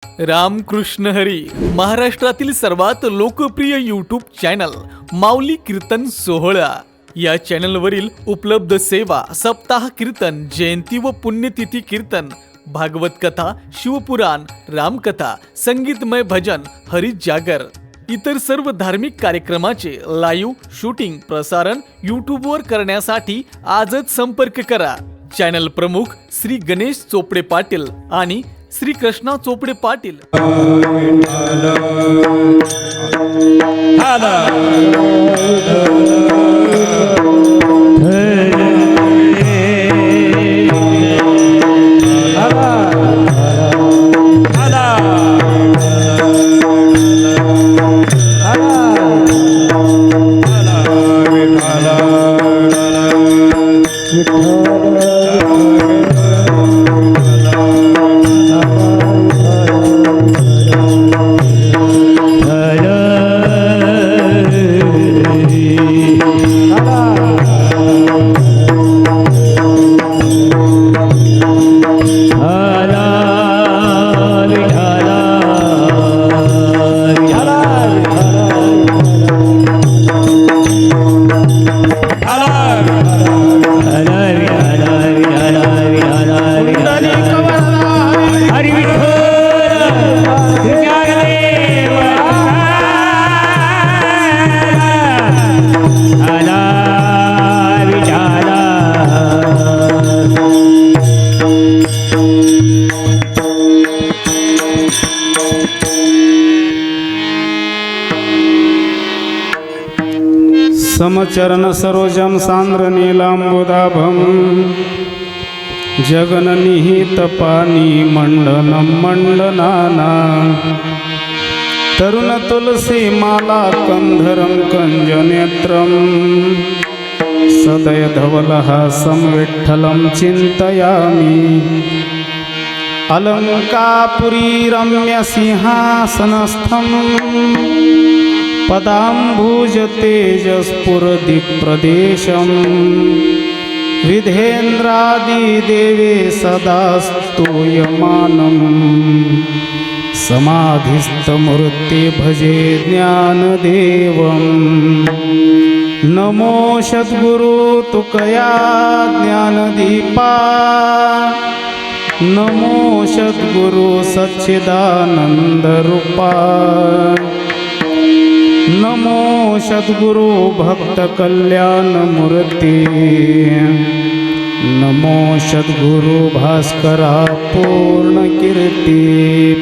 रामकृष्ण हरी. महाराष्ट्रातील सर्वात लोकप्रिय यूट्यूब चॅनल माऊली कीर्तन सोहळा या चॅनलवरील उपलब्ध सेवा सप्ताह कीर्तन, जयंती व पुण्यतिथी कीर्तन, भागवत कथा, शिवपुराण, रामकथा, संगीतमय भजन, हरी जागर इतर सर्व धार्मिक कार्यक्रमाचे लाईव्ह शूटिंग प्रसारण यूट्यूबवर करण्यासाठी आजच संपर्क करा. चॅनल प्रमुख श्री गणेश चोपडे पाटील आणि श्री कृष्णा चोपडे पाटील. समचरण सरोजम सांद्र नीलांबुदाभम जगननिहित पानी मंडनम मंडनाना तरुण तुलसी माला कंधरम कंजनेत्रम सदय धवलहासं विठ्ठलं चिंतयामि अलंकापुरी रम्य सिंहासनस्थं पदाम्बुज तेजस्फुरदिक्प्रदेशं विधेन्द्रादिदेवे सदा स्तूयमानं समाधिस्थमूर्ति भजे ज्ञानदेवं. नमो सद्गुरु तुकया ज्ञानदीपा, नमो सद्गुरु सच्चिदानंदरूपा, नमो सद्गुरु भक्त कल्याण मूर्ति, नमो सद्गुरु भास्करा पूर्ण कीर्ति.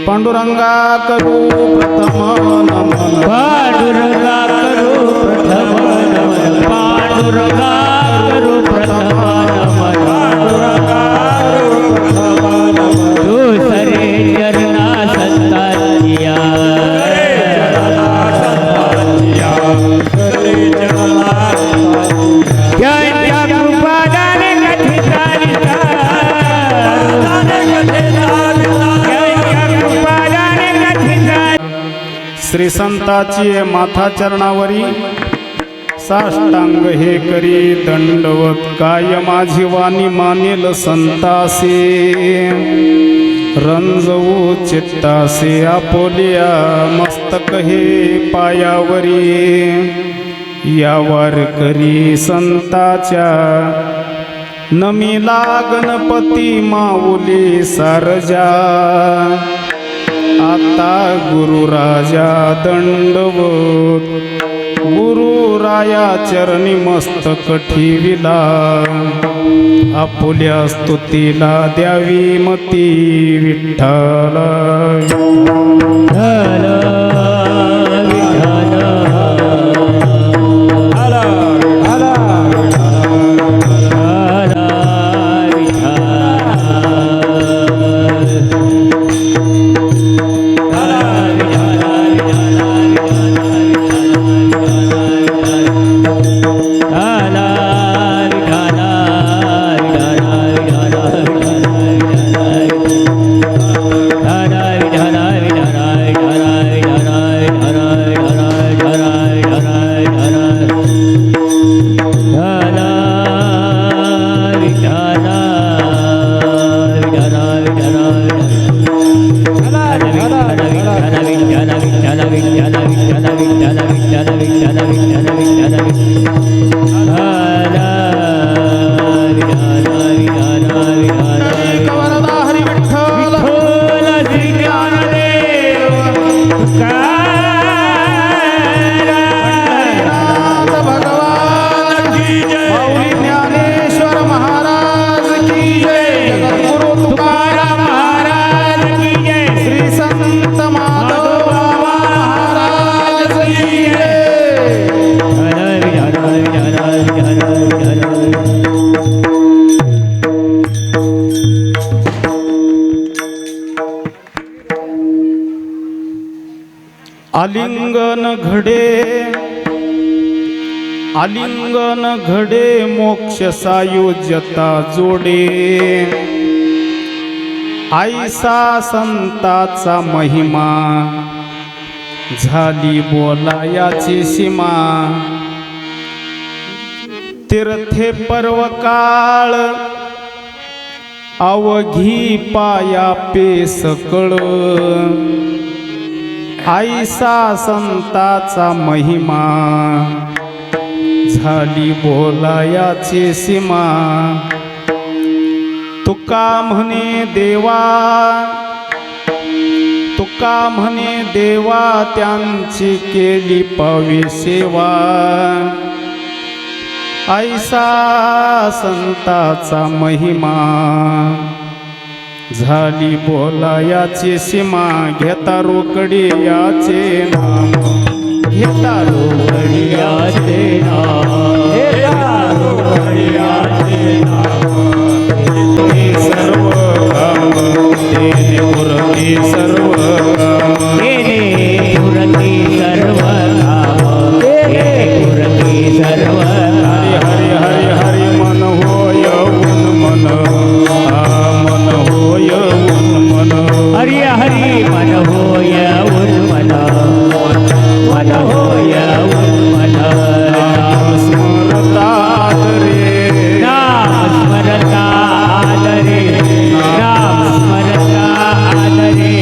पांडुरंगा करू प्रथम नमन, पांडुरंगा करू प्रथम नमन, पांडुरंगा करू प्रथम नमन, पांडुरंगा करू प्रथम नमन. दुसरे चरणा संतांच्या श्री संताची माथा चरणावरी साष्टांग हे करी दंडवत. काय माझी वाणी मानेल संतासे, रंजवू चित्तासे आपोलिया मस्तक हे पायावरी. या वारकरी संताच्या नमिला गणपती माऊली सारजा. आता गुरुराजा दंडवत, गुरुराया चरणी मस्तक ठेविला. आपुल्या स्तुतीला द्यावी मती विठ्ठला. विठला आलिंगन घडे मोक्ष सायुज्यता जोडे ऐसा संताचा महिमा झाली बोलायाची सीमा तीर्थे पर्वकाळ अवघी पाया पे सकळ ऐसा संताचा महिमा झाली बोलायाची सीमा तुका म्हणे देवा त्यांची केली पावी सेवा ऐसा संताचा महिमा झाली बोलायाची सीमा घेता रोकडी याचे नाम घेता रोकडी याचे नाम ते सर्व काम तेने उरते सर्व हरि हरि हरि मन होय उन मन मन होय उन मन हरि हरि मन होय उन्मन मन होय उन्मन स्मरतात रे नाम स्मरतात रे नाम स्मरतात रे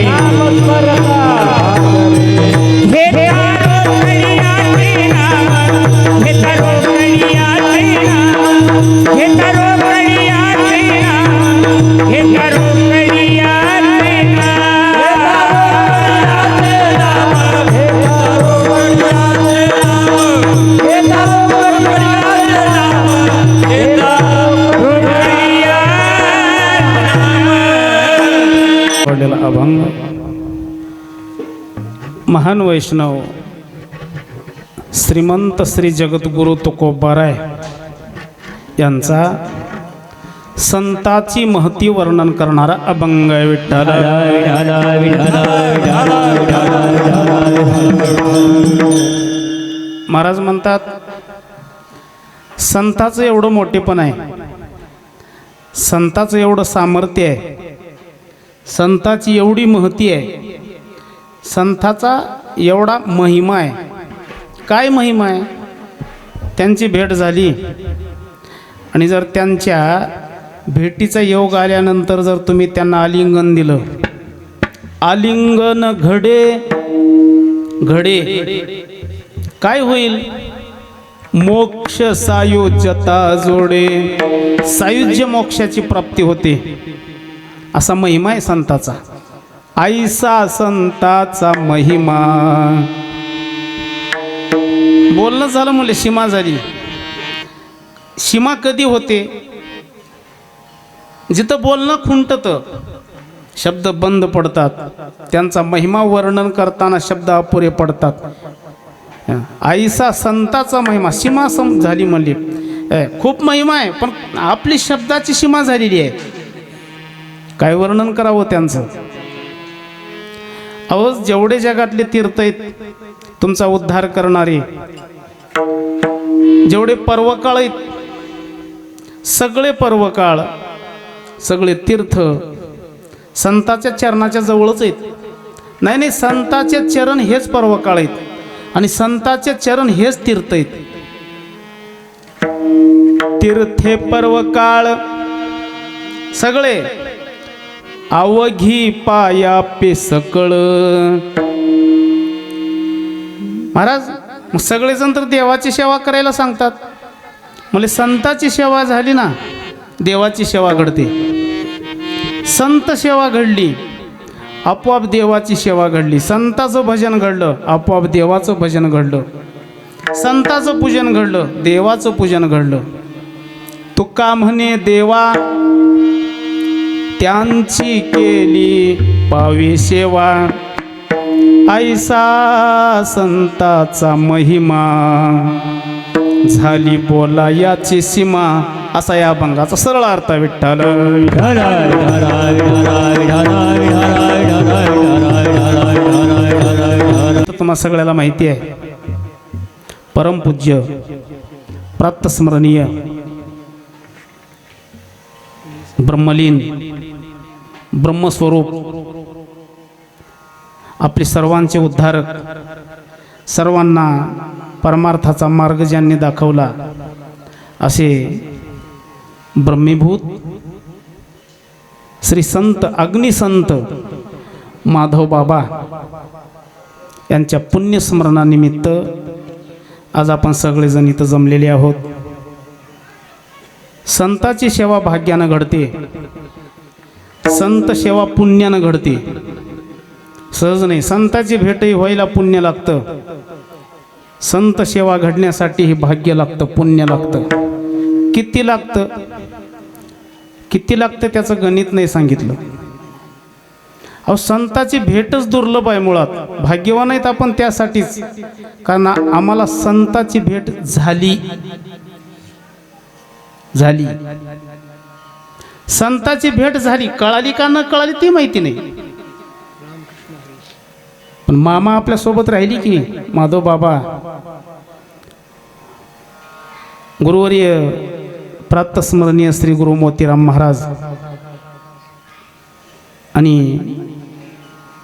नाम स्मरतात रे हे तारो कळियाचे नाम हे तारो कळियाचे नाम हे तारो कळियाचे नाम हे तारो कळियाचे नाम हे तारो कळियाचे नाम हे तारो कळियाचे पडलेला अभंग महान वैष्णव श्रीमंत श्री जगद्गुरु तुकोबाराय यांचा संताची महती वर्णन करणारा अभंग आहे. विठ्ठल महाराज म्हणतात संताचं एवढं मोठेपण आहे, संताचं एवढं सामर्थ्य आहे, संताची एवढी महती आहे, संताचा एवढा महिमा आहे. काय महिमा आहे? त्यांची भेट झाली आणि जर त्यांच्या भेटीचा योग आल्यानंतर जर तुम्ही त्यांना आलिंगन दिलं, आलिंगन घडे काय होईल? मोक्ष सायुज्यता जोडे, सायुज्य मोक्षाची प्राप्ती होते. असा महिमा आहे संताचा. ऐसा संताचा महिमा. बोलणं झालं मुले, सीमा झाली. सीमा कधी होते? जिथं बोलणं खुंटतं, शब्द बंद पडतात, त्यांचा महिमा वर्णन करताना शब्द अपुरे पडतात. ऐसा संताचा महिमा, सीमा झाली म्हणली. खूप महिमा आहे, पण आपली शब्दाची सीमा झालेली आहे. काय वर्णन करावं त्यांचं? अहो, जेवढे जगातले तीर्थ आहेत तुमचा उद्धार करणारे, जेवढे पर्वकाळ आहेत, सगळे पर्वकाळ, सगळे तीर्थ संताच्या चरणाच्या जवळच आहेत. नाही, संताचे चरण हेच पर्वकाळ आहेत आणि संताचे चरण हेच तीर्थ आहेत. तीर्थे पर्वकाळ सगळे अवघी पाया पे सकळ. महाराज मग सगळेजण तर देवाची सेवा करायला सांगतात. म्हणजे संताची सेवा झाली ना, देवाची सेवा घडते. संत सेवा घडली, आपोआप देवाची सेवा घडली. संताचं भजन घडलं, आपोआप देवाचं भजन घडलं. संताचं पूजन घडलं, देवाचं पूजन घडलं. तुका म्हणे देवा त्यांची केली पावी सेवा, ऐसा संताचा महिमा झाली बोलायाची सीमा. असा या अभंगाचा सरळ अर्थ. विठ्ठल विठ्ठल तुम्हा सगळ्याला माहिती आहे, परमपूज्य प्रातस्मरणीय ब्रह्मलीन ब्रह्मस्वरूप आपले सर्वांचे उद्धारक, सर्वांना परमार्थाचा मार्ग ज्यांनी दाखवला असे ब्रह्मीभूत श्री संत अग्निसंत माधव बाबा यांच्या पुण्यस्मरणानिमित्त आज आपण सगळेजण इथं जमलेले आहोत. संताची सेवा भाग्यानं घडते, संत सेवा पुण्यानं घडते. सहज नाही, संताची भेटही व्हायला पुण्य लागतं, संत सेवा घडण्यासाठी हे भाग्य लागतं, पुण्य लागतं. किती लागतं, किती लागतं त्याचं गणित नाही सांगितलं. अहो संताची भेटच दुर्लभ आहे, मुळात भाग्यवान आहेत आपण त्यासाठीच, कारण आम्हाला संताची भेट झाली. संताची भेट झाली, कळाली का न कळाली ती माहिती नाही, पण मामा आपल्या सोबत राहिली की माधव बाबा. गुरुवर्य प्रातस्मरणीय श्री गुरु मोतीराम महाराज आणि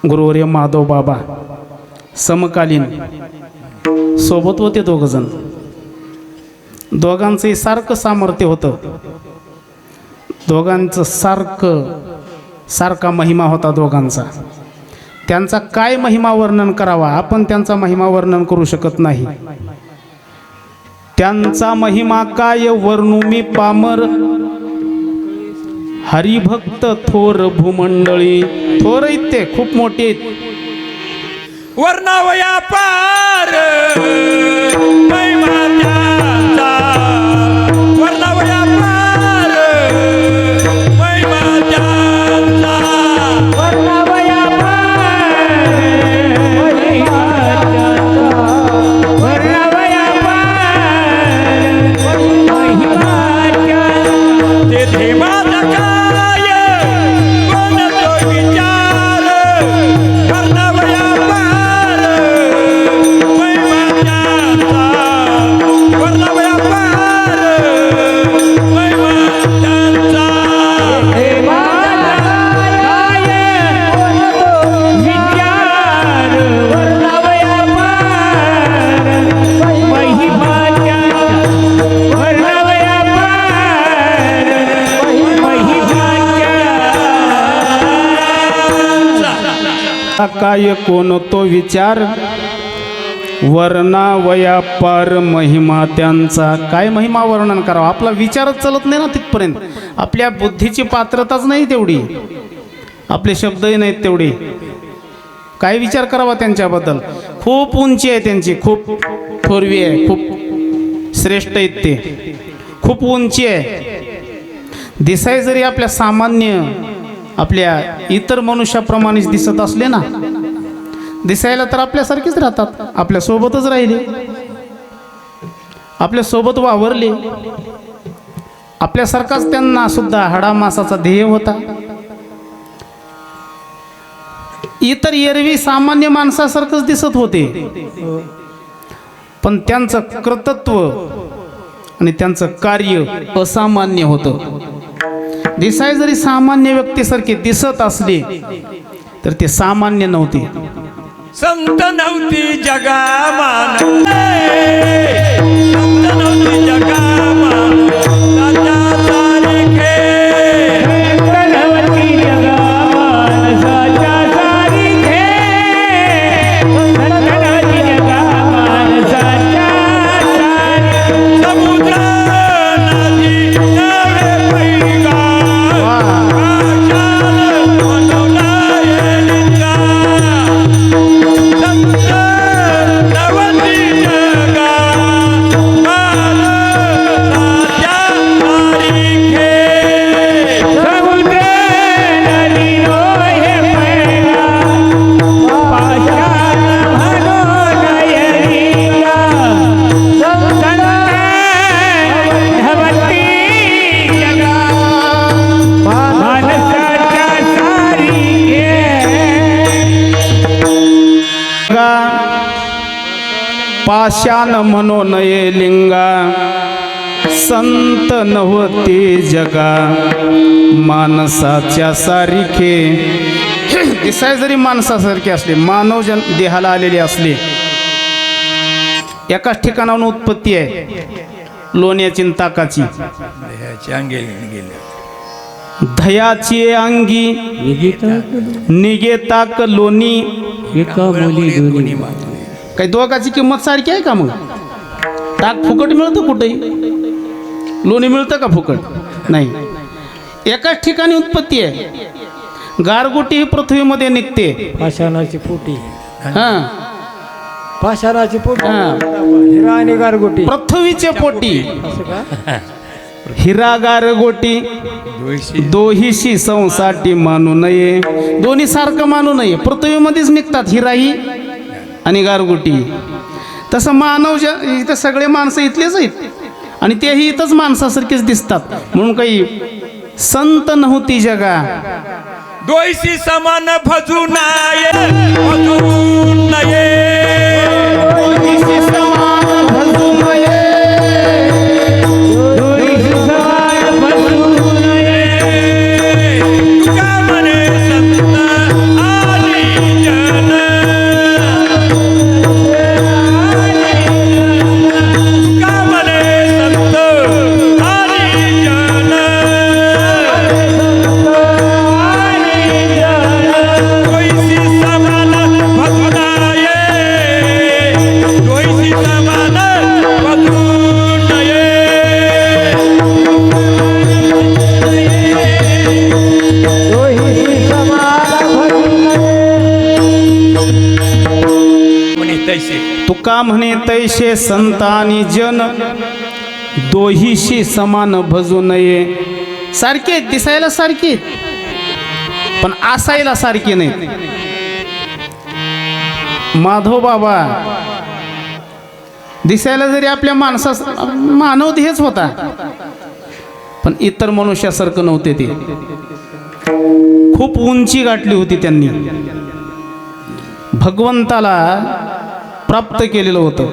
गुरुवर्य माधव बाबा समकालीन सोबत होते दोघजण. दोघांचंही सारखं सामर्थ्य होतं, दोघांचं सारखा महिमा होता दोघांचा. त्यांचा काय महिमा वर्णन करावा, आपण त्यांचा महिमा वर्णन करू शकत नाही. त्यांचा महिमा काय वर्णू मी पामर, हरिभक्त थोर भूमंडळी. थोर आहेत ते, खूप मोठे आहेत. वर्णावया पार महिमा त्यांचा, वर्णावया पार महिमा त्यांचा, वर्णावया पार महिमा त्यांचा, वर्णावया पार महिमा त्यांचा. तेथे माझा काय कोण तो विचार, वर्णावया पार महिमा त्यांचा, वर्णावया पार महिमा त्यांचा. तेथे माझा काय कोण तो विचार, वर्णावया पार महिमा त्यांचा, वर्णावया पार महिमा त्यांचा. काय कोण तो विचार, वर्णावया पार महिमा त्यांचा. काय महिमा वर्णन करावं, आपला विचारच चलत नाही ना तिथपर्यंत. आपल्या बुद्धीची पात्रताच नाही तेवढी, आपले शब्दही नाहीत तेवढे. काय विचार करावा त्यांच्याबद्दल. खूप उंची आहे त्यांची, खूप थोरवी आहे, खूप श्रेष्ठ आहेत ते, खूप उंची आहे. दिसाय जरी आपल्या सामान्य आपल्या इतर मनुष्याप्रमाणेच दिसत असले ना, दिसायला तर आपल्यासारखेच राहतात, आपल्यासोबतच राहिले, आपल्यासोबत वावरले, आपल्यासारखाच त्यांना सुद्धा हाडामासाचा ध्येय होता. इतर एरवी सामान्य माणसासारखंच दिसत होते, पण त्यांचं कर्तृत्व आणि त्यांचं कार्य असामान्य होतं. दिसाय जरी सामान्य व्यक्तीसारखे दिसत असले तर ते सामान्य नव्हते. संत नव्हती जगामान, संत नव्हती जगामान, साच्या सारखे. संत नव्हती जगामान, साच्या सारखे. संत नव्हती जगामान, साच्या सारखे. समुद्र नदी नवे पैगा, आशाल मनोला येलिंगा. संत नवती जगा पाषाण म्हणो नये लिंगा संत नव्हते जगा माणसाच्या सारिखे दिसाय जरी माणसासारखे असले मानव देहाला आलेले असले एकाच ठिकाणाहून उत्पत्ती आहे लोण्याची आणि ताकाची ह्याची अंगे गेले दह्याची अंगी निगे ताक लोणी काही दोघाची किंमत सारखी आहे का मग ताक फुकट मिळतं कुठेही लोणी मिळतं का फुकट नाही एकाच ठिकाणी उत्पत्ती आहे गारगोटी ही पृथ्वीमध्ये निघते पाषाणाची पोटी हां पाषाणाची पोटी हां हिरा आणि गारगोटी पृथ्वीच्या पोटी असं का हिरा गारगोटी दोहीशी संसाठी मानू नये दोन्ही सारखं मानू नये पृथ्वीमध्येच निघतात हिराही आणि गारगोटी तसं मानव इथं सगळे माणसं इथलेच आहेत आणि तेही इथंच माणसासारखेच दिसतात म्हणून काही संत नव्हती जगा दोयशी समान भजू नये भजू नये दोहीशी समान भजू नये का म्हणे संत आली जन का म्हणे संत आली जन दोयशी समान भजू नये दोयशी समान भजू नये म्हणे तैसे तुका म्हणे तैसे संत आणि जन दोहीशी समान भजू नये सारखे दिसायला सारखे पण असायला सारखे नाही माधव बाबा दिसायला जरी आपल्या मानव हेच होता पण इतर मनुष्यासारखं नव्हते ते खूप उंची गाठली होती त्यांनी भगवंताला प्राप्त केलेलं होतं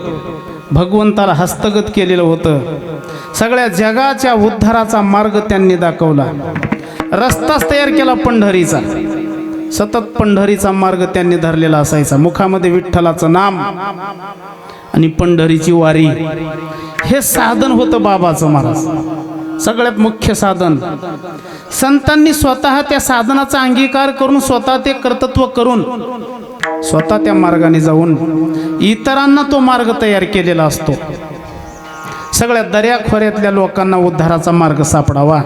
भगवंताला हस्तगत केलेलं होतं सगळ्या जगाच्या उद्धाराचा मार्ग त्यांनी दाखवला रस्ताच तयार केला पंढरीचा सतत पंढरीचा मार्ग त्यांनी धरलेला असायचा मुखामध्ये विठ्ठलाचं नाम आणि पंढरीची वारी हे साधन होतं बाबाचं महाराज सगळ्यात मुख्य साधन संतांनी स्वतः त्या साधनाचा अंगीकार करून स्वतः ते कर्तृत्व करून स्वतः त्या मार्गाने जाऊन इतरांना तो मार्ग तयार केलेला असतो सगळ्या दर्याखोऱ्यातल्या लोकांना उद्धाराचा मार्ग सापडावा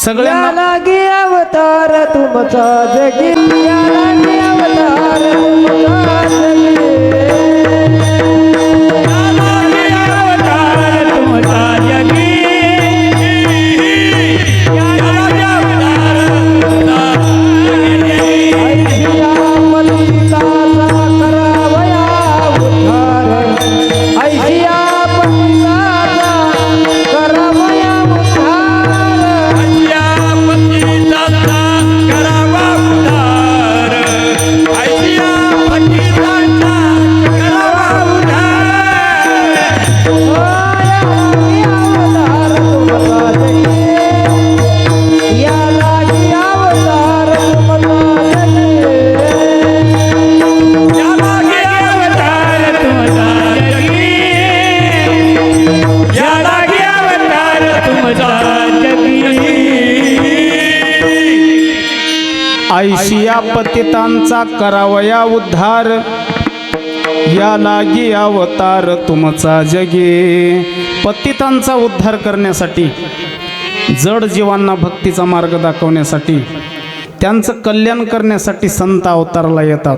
सगळ्यांना लागी अवतार तुमचा जगी या लागी अवतार तुमचा जगी ऐशिया पतितांचा करावया उद्धार या लागी अवतार तुमचा जगे पतितांचा उद्धार करण्यासाठी जड जीवांना भक्तीचा मार्ग दाखवण्यासाठी त्यांचं कल्याण करण्यासाठी संत अवताराला येतात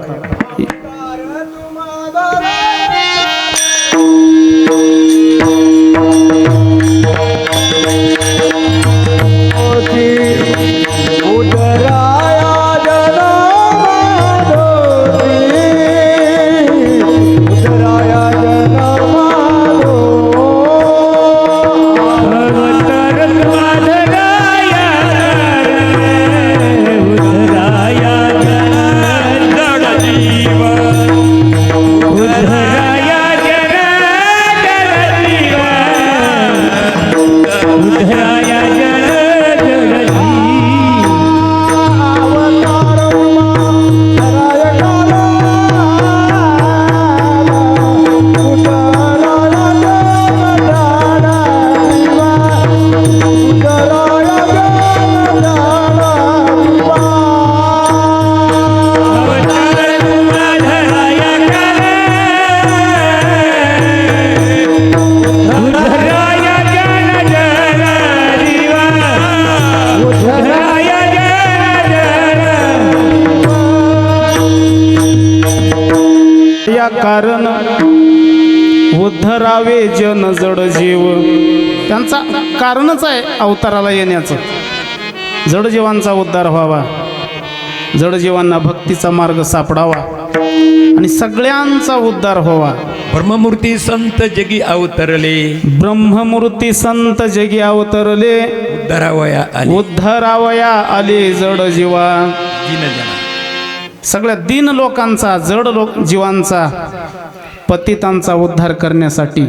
या कारण उद्धरावे जन जड जीव. त्यांचा कारणच आहे अवताराला येण्याचं. जड जीवांचा उद्धार व्हावा, जड जीवांना भक्तीचा मार्ग सापडावा आणि सगळ्यांचा उद्धार व्हावा. ब्रह्ममूर्ती संत जगी अवतरले, ब्रह्ममूर्ती संत जगी अवतरले, उद्धरावया आले उद्धरावया आले जड जीवा. दीनजना. सगळ्या दीन लोकांचा, जड जीवांचा, पतितांचा उद्धार करण्यासाठी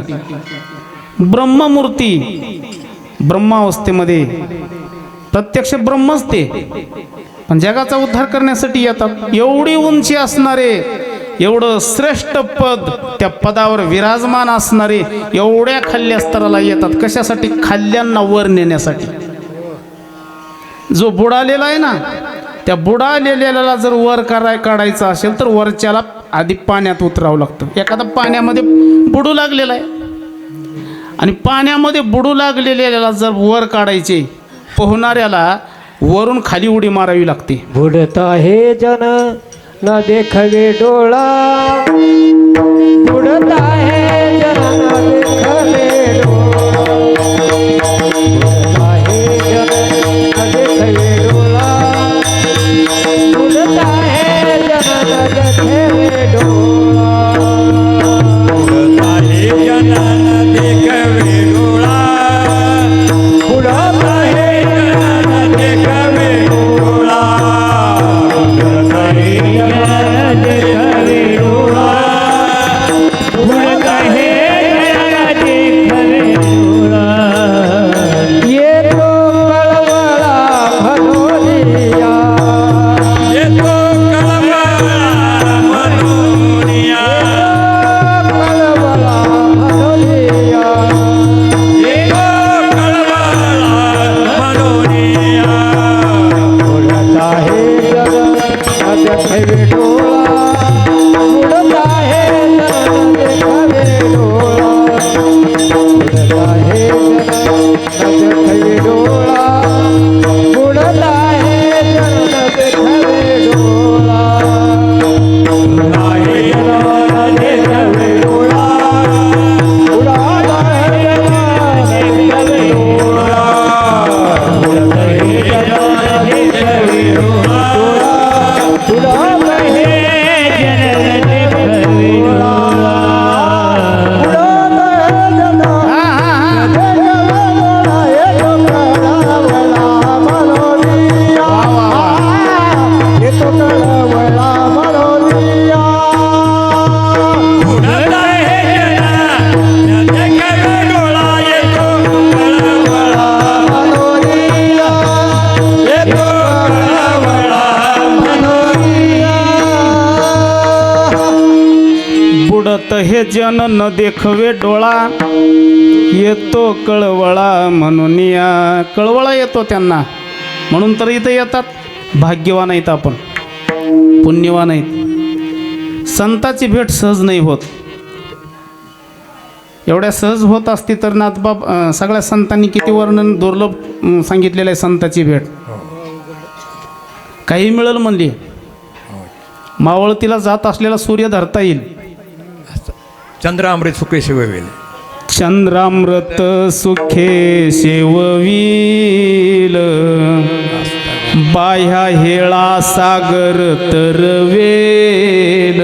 ब्रह्ममूर्ती ब्रह्मावस्थेमध्ये प्रत्यक्ष ब्रह्मच ते, पण जगाचा उद्धार करण्यासाठी येतात. एवढी उंची असणारे, एवढं श्रेष्ठ पद, त्या पदावर विराजमान असणारे एवढ्या खाल्ल्या स्तराला येतात. कशासाठी? खाल्ल्यांना वर नेण्यासाठी. जो बुडालेला आहे ना, त्या बुडालेल्याला जर वर काढायचं असेल तर वरच्याला आधी पाण्यात उतरावं लागतं. एखादा पाण्यामध्ये बुडू लागलेला आहे आणि पाण्यामध्ये बुडू लागलेल्याला जर वर काढायचे, पोहणाऱ्याला वरून खाली उडी मारावी लागते. बुडता हे जन न देखवे डोळा, बुडता हे जन न देखवे डोळा, बुडता हे जन न देखवे डोळा, बुडता हे जन न देखवे डोळा. आहे जनान देखवे डोळा, बुडता हे जनान देखवे डोळा, आहे जनान देखवे डोळा, आहे जनान देखवे डोळा. येतो कळवळा भनोरिया, येतो कळवळा मनोनिया, कळवळा भनोरिया, येतो कळवळा मनोनिया. बुडता हे जन न देखवे डोळा, बुडता हे जन न देखवे डोळा, बुडता हे जन न देखवे डोळा, बुडता हे जन न देखवे डोळा. आहे जनान देखवे डोळा, बुडता हे जन न देखवे डोळा, आहे जनान देखवे डोळा, बुडता हे जनान देखवे डोळा. बुडता हे जनान देखवे डोळा, येतो कळवळा, येतो कळवळा मनोनिया. बुडत हे जन न देखवे डोळा, येतो कळवळा म्हणून या. कळवळा येतो त्यांना, म्हणून तर इथं येतात. भाग्यवान आहेत आपण, पुण्यवान आहेत. संताची भेट सहज नाही होत. एवढ्या सहज होत असती तर नाथबाब सगळ्या संतांनी किती वर्णन दुर्लभ सांगितलेलं आहे संताची भेट. काही मिळेल म्हणली, मावळतीला जात असलेला सूर्य धरता येईल. चंद्रामृत सुखे शिववेल, चंद्रामृत सुखे शेववील, बाह्या हेळा सागर तरवेल,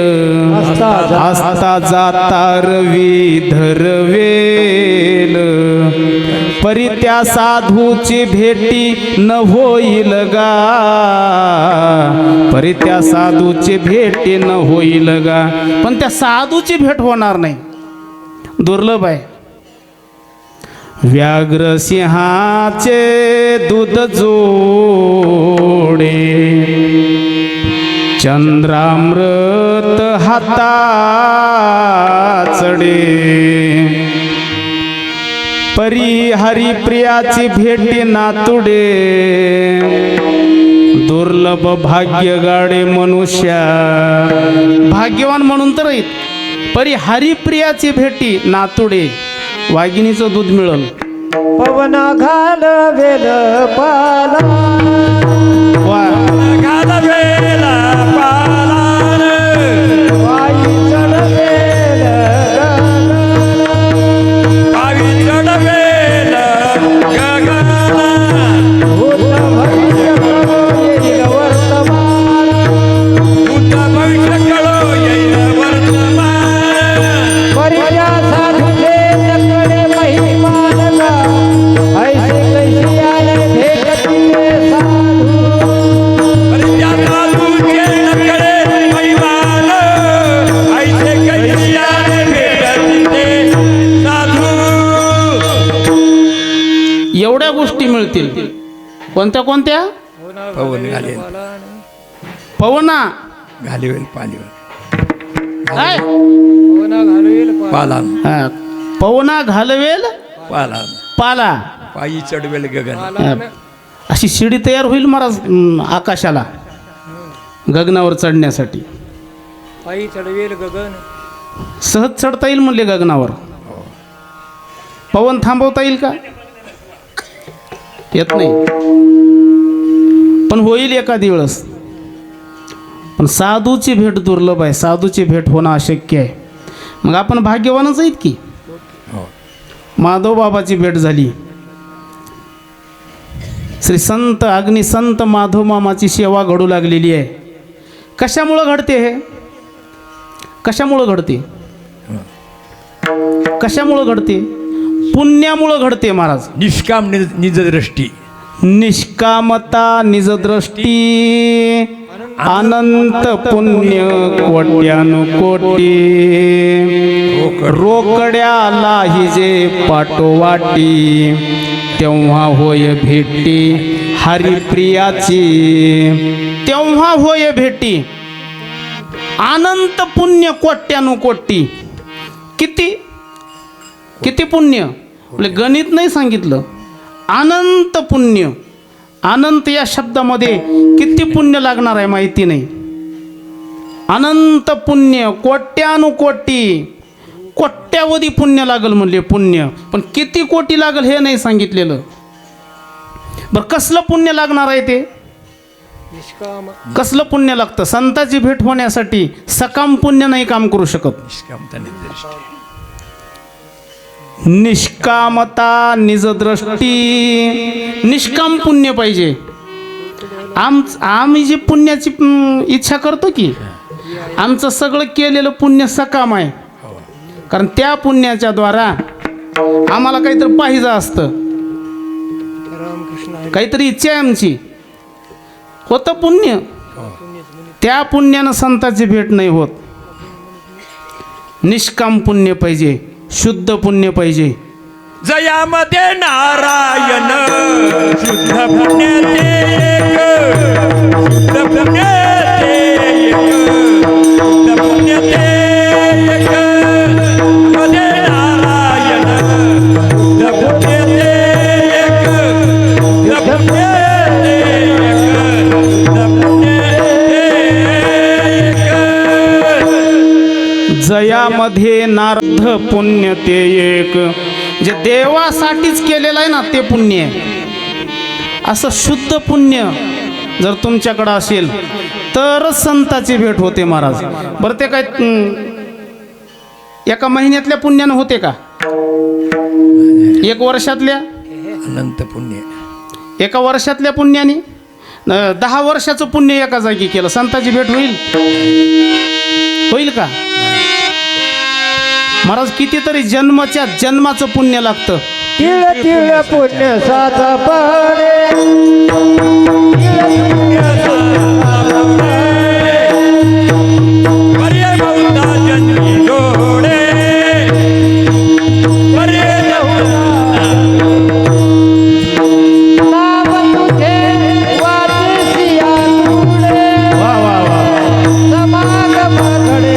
असता जाता रवी धरवेल, परी त्या साधूची भेटी न होईल गा, परी त्या साधूची भेटी न होईल गा. पण त्या साधूची भेट होणार नाही, दुर्लभ आहे. व्याघ्र सिंहाचे दूध जोडे, चंद्रामृत हाताचडे, परी हरिप्रियाची भेटी नातुडे, दुर्लभ भाग्य गाडे मनुष्या. भाग्यवान म्हणून तर आहेत. परी हरिप्रियाची भेटी नातुडे, वाघिणीचं दूध मिळल. पवन घाल वेल पाला, वा घालवेला पालान, वाई चढ मिळतील. कोणत्या कोणत्या? पवन घालेल पवना घालीवेल पालीवेल काय पाला हा, पवना घालवेल पाला पाला. पायी चढवेल गगन. अशी शिडी तयार होईल महाराज आकाशाला गगनावर चढण्यासाठी. पायी चढवेल गगन. सहज चढता येईल म्हणले गगनावर. पवन थांबवता येईल का? येत नाही, पण होईल एखादी वेळेस. पण साधूची भेट दुर्लभ आहे, साधूची भेट होणं अशक्य आहे. मग आपण भाग्यवानच आहेत की. हो. माधव बाबाची भेट झाली. श्री संत अग्निसंत माधव मामाची सेवा घडू लागलेली आहे. कशामुळं घडते हे? कशामुळं घडते? कशामुळं घडते? पुण्यामुळं घडते महाराज. निष्काम निजदृष्टी. निष्कामता निजदृष्टी अनंत पुण्य कोट्यानुकोटी रोकड्याला हि जे पाठोवाटी तेव्हा होय भेटी हरिप्रियाची. तेव्हा होय भेटी अनंत पुण्य कोट्यानुकोटी. किती किती पुण्य म्हणजे गणित नाही सांगितलं. अनंत पुण्य. अनंत या शब्दामध्ये किती पुण्य लागणार आहे माहिती नाही. अनंत पुण्य कोट्यानुकोटी. कोट्यावधी पुण्य लागल म्हणले पुण्य, पण किती कोटी लागल हे नाही सांगितलेलं. बरं कसलं पुण्य लागणार आहे ते? निष्काम. कसलं पुण्य लागतं? संताची भेट होण्यासाठी सकाम पुण्य नाही काम करू शकत. निष्कामता निजदृष्टी. निष्कामता निजदृष्टी. निष्काम पुण्य पाहिजे. आम्ही जी पुण्याची इच्छा करतो की आमचं सगळं केलेलं पुण्य सकाम आहे. कारण त्या पुण्याच्या द्वारा आम्हाला काहीतरी पाहिजे असतं, रामकृष्ण. काहीतरी इच्छा आहे आमची, होतं पुण्य. त्या पुण्यानं संताची भेट नाही होत. निष्काम पुण्य पाहिजे, शुद्ध पुण्य पाहिजे. जयामध्ये नारायण शुद्ध पुण्य ते एक. शुद्ध पुण्य ते एक. शुद्ध पुण्य ते एक. मध्ये नारायण शुद्ध पुण्य ते एक. शुद्ध पुण्य ते एक. शुद्ध पुण्य ते एक. जयामध्ये नारद पुण्य ते एक. जे देवासाठीच केलेलं आहे ना ते पुण्य आहे. असं शुद्ध पुण्य जर तुमच्याकडं असेल तरच संताची भेट होते महाराज. बरं ते काय एका महिन्यातल्या पुण्यानं होते का? एक वर्षातल्या? अनंत पुण्य. एका वर्षातल्या पुण्याने 10 वर्षाचं पुण्य एका जागी केलं, संताची भेट होईल? होईल का महाराज? कितीतरी जन्माच्या जन्माचं पुण्य लागतं. तिळ तिळ पुण्य साचा पडे. पर्याय बहुता जन्मी जोडे. पर्याय नाम तुझे वाचिसिया तुडे. वा वा वा. समागम घडे.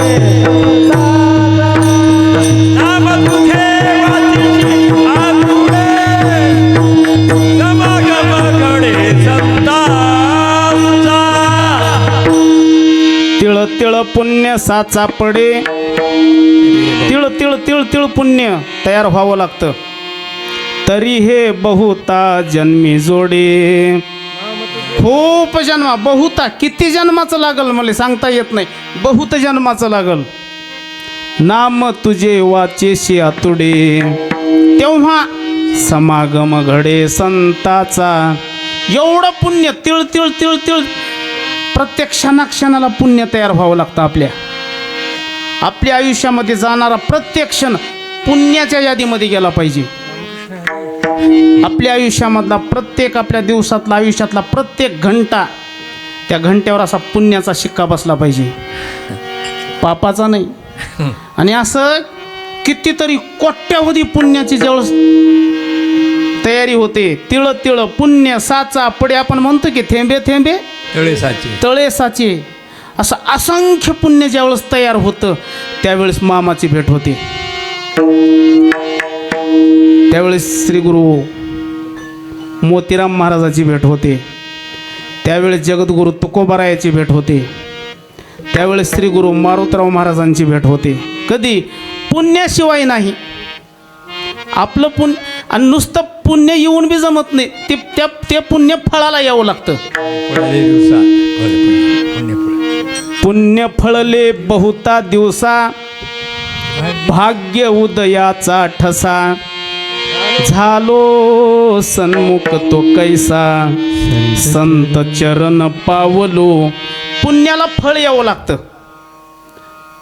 नाम तुझे वाचिसी आतुडे. समागम घडे संतांचा. तिळ तिळ पुण्य साचा पडे. तिळ तिळ तिळ तिळ पुण्य तयार व्हावं लागतं. तरी हे बहुता जन्मी जोडे. खूप जन्मा, बहुता किती जन्माचं लागल मला सांगता येत नाही. बहुत जन्माचं लागल. नाम तुझे वाचेशी आतुडे तेव्हा समागम घडे संताचा. एवढं पुण्य तिळ तिळ तिळ तिळ प्रत्येक क्षणाक्षणाला पुण्य तयार व्हावं लागतं. आपल्या आयुष्यामध्ये जाणारा प्रत्येक क्षण पुण्याच्या यादीमध्ये गेला पाहिजे. आपल्या आयुष्यामधला प्रत्येक, आपल्या दिवसातला आयुष्यातला प्रत्येक घंटा त्या घंट्यावर असा पुण्याचा शिक्का बसला पाहिजे, पापाचा नाही. आणि असं कितीतरी कोट्यावधी पुण्याची जवळ तयारी होते. तिळ तिळ पुण्य साचा पुढे आपण म्हणतो की थेंबे थेंबे तळे साचे तळे साचे. असं असंख्य पुण्य ज्यावेळेस तयार होतं त्यावेळेस मामाची भेट होते. त्यावेळेस श्री गुरु मोतीराम महाराजाची भेट होते. त्यावेळेस जगद्गुरु तुकोबारायाची भेट होते. त्यावेळेस श्री गुरु मारुतराव महाराजांची भेट होते. कधी पुण्याशिवाय नाही. आपलं पुण्य आणि नुसतं पुण्य येऊन बी जमत नाही. ते पुण्य फळाला यावं लागतं. पळाले दिवसा पुण्य फळ पुण्य फळले बहुता दिवसा भाग्य उदयाचा ठसा झालो सन्मुख तो कैसा संत चरण पावलो. पुण्याला फळ यावं लागतं.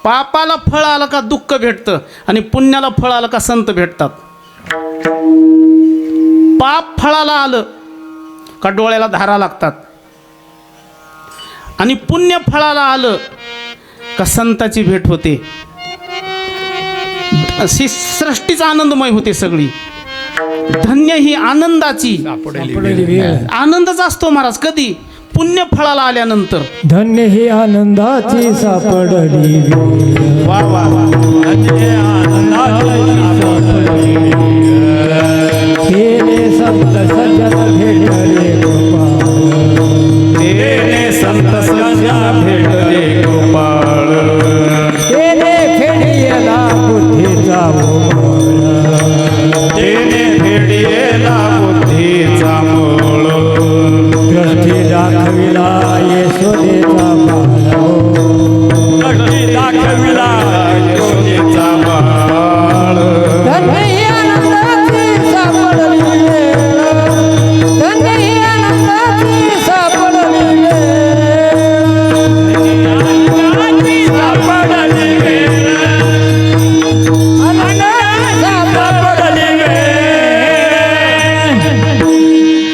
पापाला फळ आलं का दुःख भेटतं आणि पुण्याला फळ आलं का संत भेटतात. पाप फळाला आलं का डोळ्याला धारा लागतात आणि पुण्य फळाला आलं का संताची भेट होते. अशी सृष्टीच आनंदमय होते सगळी. धन्य ही आनंदाची आनंदच असतो महाराज. कधी पुण्य फळाला आल्यानंतर. धन्य ही आनंदाची सापडली वा वा वा. केले संत सज्जन भेटले तेने संत सज्जन भेटले गोपाळ. केले फेडियला बुद्धीचा तेने फेडियला बुद्धीचा मोळ. दृष्टी दाखविला यशोदेचा दृष्टी दाखविला यशोदेचा बाळ. धन्य ही आनंदाची सापडली धन्य ही आनंदाची सापडली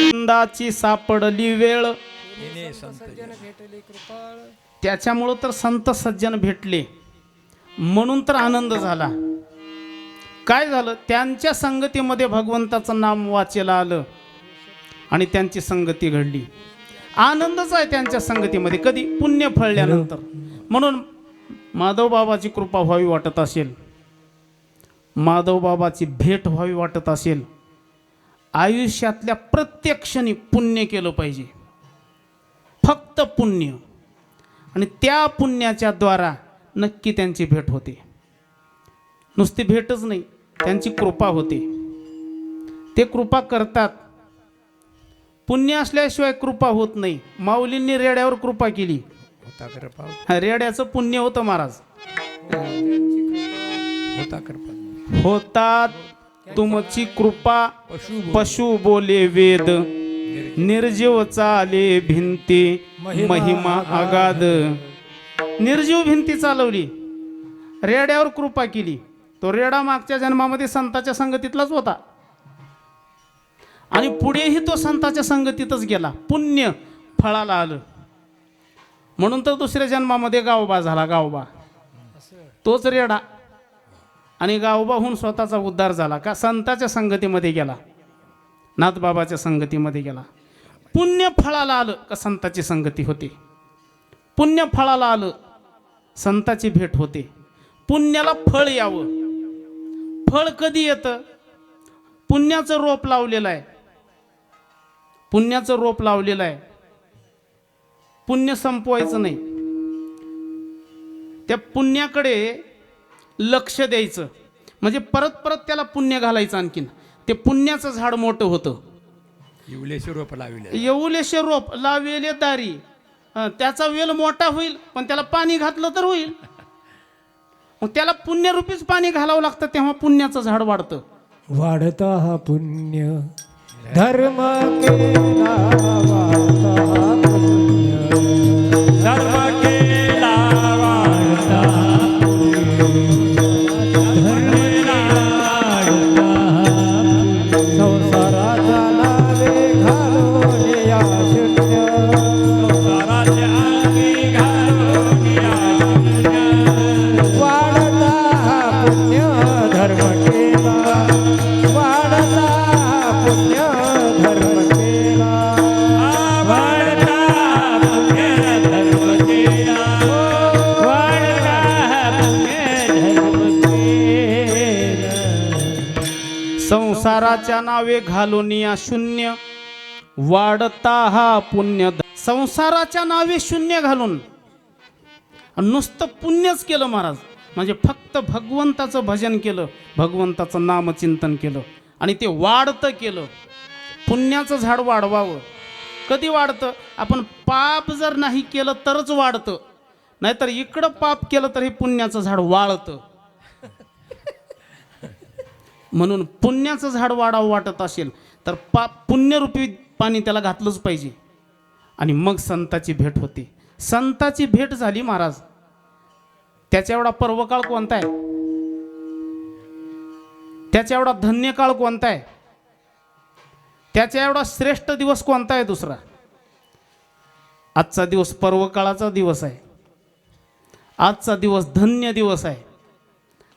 आनंदाची सापडली वेळ. त्याच्यामुळं तर संत सज्जन भेटले म्हणून तर आनंद झाला. काय झालं? त्यांच्या संगतीमध्ये भगवंताचं नाम वाचेला आलं आणि त्यांची संगती घडली. आनंदच आहे त्यांच्या संगतीमध्ये. कधी पुण्य फळल्यानंतर. म्हणून माधव बाबाची कृपा व्हावी वाटत असेल, माधव बाबाची भेट व्हावी वाटत असेल, आयुष्यातल्या प्रत्येक क्षणी पुण्य केलं पाहिजे. फक्त पुण्य. आणि त्या पुण्याच्या द्वारा नक्की त्यांची भेट होते. नुसती भेटच नाही, त्यांची कृपा होते. ते कृपा करतात. पुण्य असल्याशिवाय कृपा होत नाही. माऊलींनी रेड्यावर कृपा केली. होता कर पाव रेड्याचं पुण्य होतं महाराज. होता कर पाव होतात तुमची कृपा पशु बोले वेद निर्जीव चाले भिंती महिमा अगाध. निर्जीव भिंती चालवली, रेड्यावर कृपा केली. तो रेडा मागच्या जन्मामध्ये संताच्या संगतीतलाच होता आणि पुढेही तो संताच्या संगतीतच गेला. पुण्य फळाला आलं म्हणून तर दुसऱ्या जन्मामध्ये गावबा झाला. गावबा तोच रेडा आणि गावबाहून स्वतःचा उद्धार झाला. का? संताच्या संगतीमध्ये गेला, नाथबाबाच्या संगतीमध्ये गेला. पुण्य फळाला आलं का संताची संगती होते. पुण्य फळाला आलं संताची भेट होते. पुण्याला फळ यावं. फळ कधी येतं? पुण्याचं रोप लावलेलं आहे. पुण्याचं रोप लावलेलं आहे. पुण्य संपवायचं नाही. त्या पुण्याकडे लक्ष द्यायचं. म्हणजे परत परत त्याला पुण्य घालायचं. आणखीन ते पुण्याचं झाड मोठं होतं. येवलेश्वर रोप लावले येऊलेशे रोप लावलेले दारी. त्याचा वेल मोठा होईल पण त्याला पाणी घातलं तर होईल. मग त्याला पुण्यरूपीच पाणी घालावं लागतं तेव्हा पुण्याचं झाड वाढतं. वाढता हा पुण्य धर्म केला वाढता हा पुण्य धर्म केला वाढता संसाराचा नावे घालून या शून्य संसाराच्या अंगी घालून या वाढता हा पुण्य धर्म केला वाढता हा पुण्य संसाराच्या नावे घालून या शून्य वाढता हा पुण्य. संसाराच्या नावे शून्य घालून नुसतं पुण्यच केलं महाराज, म्हणजे फक्त भगवंताचं भजन केलं, भगवंताचं नामचिंतन केलं आणि ते वाढतं केलं. पुण्याचं झाड वाढवावं. कधी वाढतं? आपण पाप जर नाही केलं तरच वाढतं, नाहीतर इकडं पाप केलं तर हे पुण्याचं झाड वाळतं. म्हणून पुण्याचं झाड वाढावं वाटत असेल तर पुण्यरूपी पाणी त्याला घातलंच पाहिजे आणि मग संताची भेट होते. संताची भेट झाली महाराज, त्याच्या एवढा पर्वकाळ कोणता आहे? त्याच्या एवढा धन्य काळ कोणता आहे? त्याच्या एवढा श्रेष्ठ दिवस कोणता आहे दुसरा? आजचा दिवस पर्वकाळाचा दिवस आहे. आजचा दिवस धन्य दिवस आहे,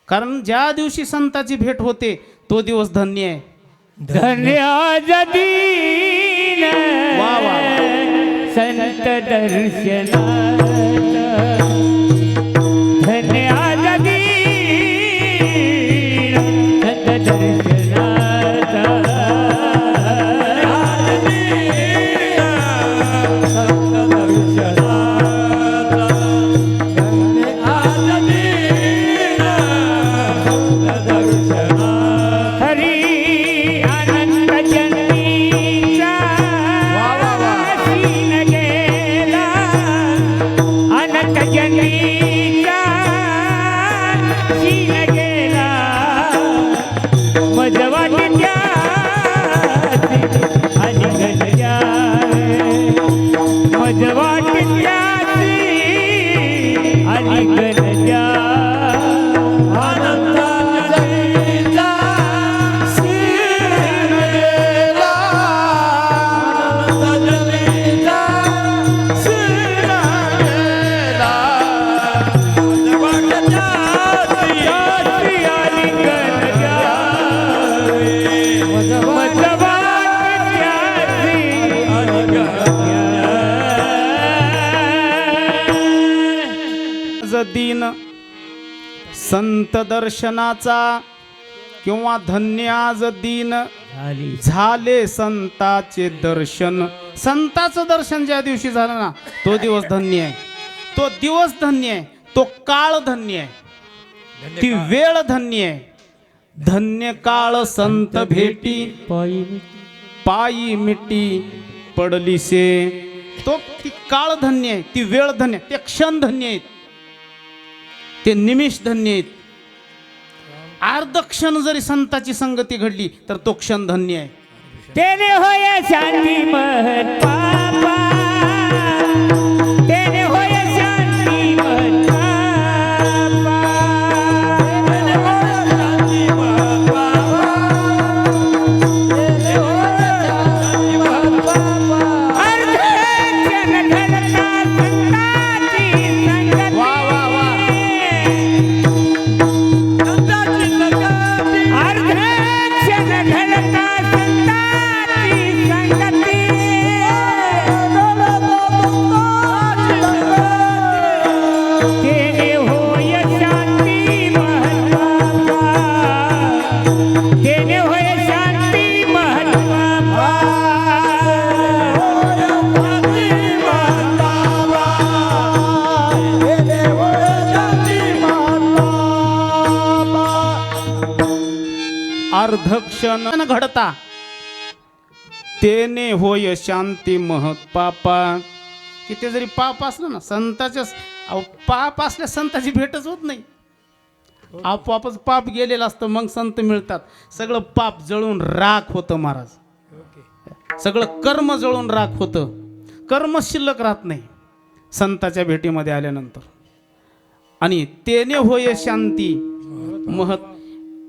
कारण ज्या दिवशी संताची भेट होते तो दिवस धन्य आहे. धन्य दीन वा वा वा. संत दर्शनाचा, धन्य दीन संत दर्शनाचा. दिन संत दर्शनाचा किंवा धन्य आज दिन झाले संताचे दर्शन. संताचं दर्शन ज्या दिवशी झालं ना तो दिवस धन्य आहे. तो दिवस धन्य आहे, तो काळ धन्य आहे, ती वेळ धन्य आहे. धन्य काळ संत भेटी पायी मिटी पडलीसे. तो ती काळ धन्य आहे, ती वेळ धन्य, ते क्षण धन्य आहेत, ते निमिष धन्य आहेत. अर्ध क्षण जरी संताची संगती घडली तर तो क्षण धन्य आहे. तेने होय शांती महत पापा, तेने होय शांती महत पापा, तेने होय शांती महत पापा, तेने होय शांती महत पापा. अर्ध क्षण घडता संताची संगती. वा वा वा. अर्ध क्षण घडता अर्धक्षण घडता तेने होय शांती महत पापा. किती जरी पाप असलं ना संताच्या, पाप असल्या संताची भेटच होत नाही. आपोआपच पाप गेलेलं असतं, मग संत मिळतात. सगळं पाप जळून राख होतं महाराज, सगळं कर्म जळून राख होतं, कर्म शिल्लक राहत नाही संताच्या भेटीमध्ये आल्यानंतर. आणि तेने होय शांती महत.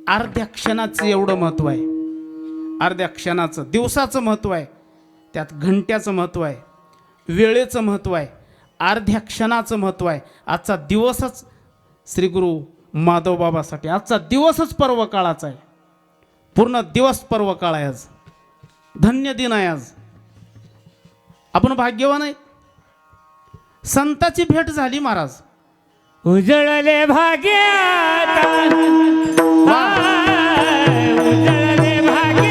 अर्ध्या क्षणाचं एवढं महत्व आहे, अर्ध्या क्षणाचं, दिवसाचं महत्व आहे, त्यात घंट्याचं महत्व आहे, वेळेचं महत्व आहे, अर्ध्या क्षणाचं महत्व आहे. आजचा दिवसच श्री गुरु माधव बाबासाठी आजचा दिवसच पर्व काळाचा आहे. पूर्ण दिवस पर्व काळ आहे आज, धन्य दिन आहे आज. आपण भाग्यवान आहे, संताची भेट झाली महाराज. उजळले भाग्यात, उजळले भाग्यात.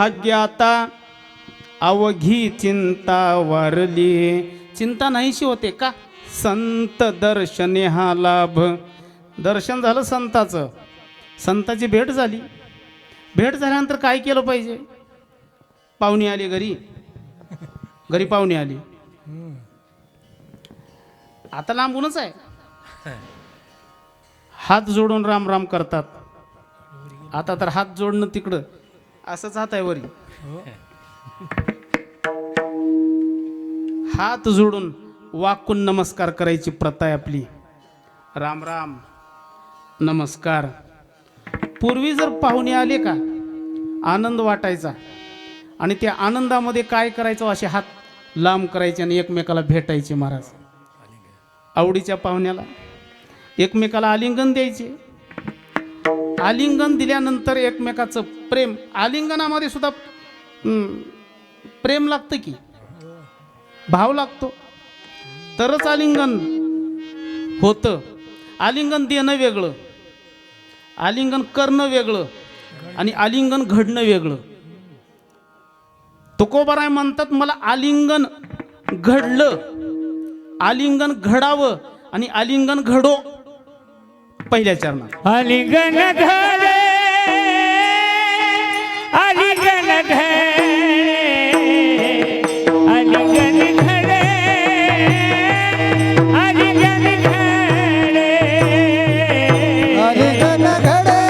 भाग्य आता अवघी चिंता वारली. चिंता नाहीशी होते का? संत दर्शने हा लाभ. दर्शन झालं संताचं, संताची भेट झाली. भेट झाल्यानंतर काय केलं पाहिजे? पाहुणे आली घरी, घरी पाहुणे आली. आता लांबूनच आहे, हात जोडून राम राम करतात. आता तर हात जोडणं तिकडं असंच हात आहे वरी, हात जोडून वाकून नमस्कार करायची प्रथा आहे आपली. राम राम नमस्कार. पूर्वी जर पाहुणे आले का आनंद वाटायचा आणि त्या आनंदामध्ये काय करायचं, असे हात लांब करायचे आणि एकमेकाला भेटायचे. महाराज आवडीच्या पाहुण्याला एकमेकाला आलिंगन द्यायचे. आलिंगन दिल्यानंतर एकमेकाचं प्रेम, आलिंगनामध्ये सुद्धा प्रेम लागतं की भाव लागतो तरच आलिंगन होतं. आलिंगन देणं वेगळं, आलिंगन करणं वेगळं आणि आलिंगन घडणं वेगळं. तुकोबाराय म्हणतात मला आलिंगन घडलं, आलिंगन घडावं आणि आलिंगन घडो. पहिल्या चरणात आलिंगन घडे, आलिंगन घडे, आलिंगन घडे, आलिंगन घडे, आलिंगन घडे,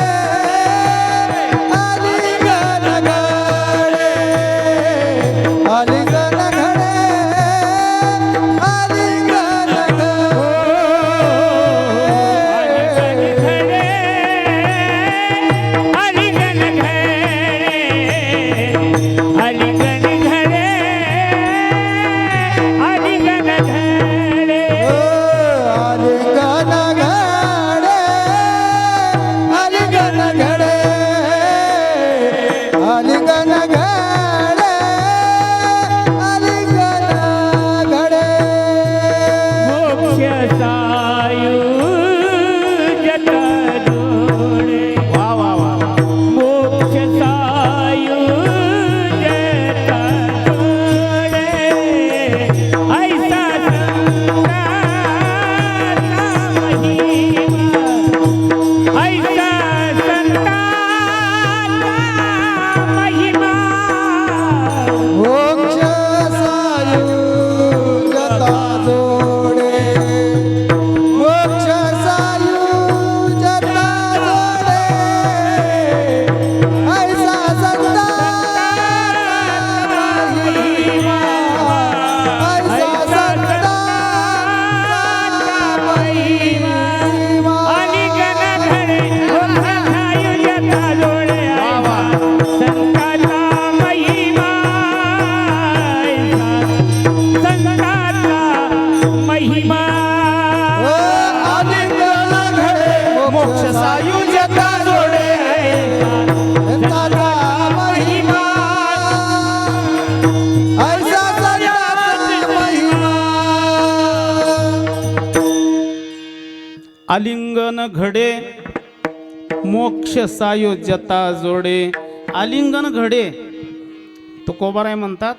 आलिंगन घडे, आलिंगन घडे, आलिंगन आलिंगन घडे, आलिंगन घडे, आलिंगन घडे. आलिंगन घडे, आलिंगन घडे, आलिंगन घडे, आलिंगन घडे. मोक्ष सायुज्यता जोडे, वा वा वा वा. मोक्ष सायुज्यता जोडे, ऐसा संताचा महिमा, ऐसा संताचा महिमा. मोक्ष सायुज्यता जोडे, मोक्ष सायुज्यता जोडे, ऐसा संताचा महिमा, ऐसा संताचा महिमा. आलिंगन घडे, मोक्ष सायुज्यता जोडे, संताचा महिमा, संताचा महिमा. ओ आलिंगन घडे, मोक्ष सायुज्यता जोडे, संताचा महिमा, ऐसा संताचा महिमा. आलिंगन घडे मोक्ष सायुज्यता जोडे. आलिंगन घडे तुकोबाराय म्हणतात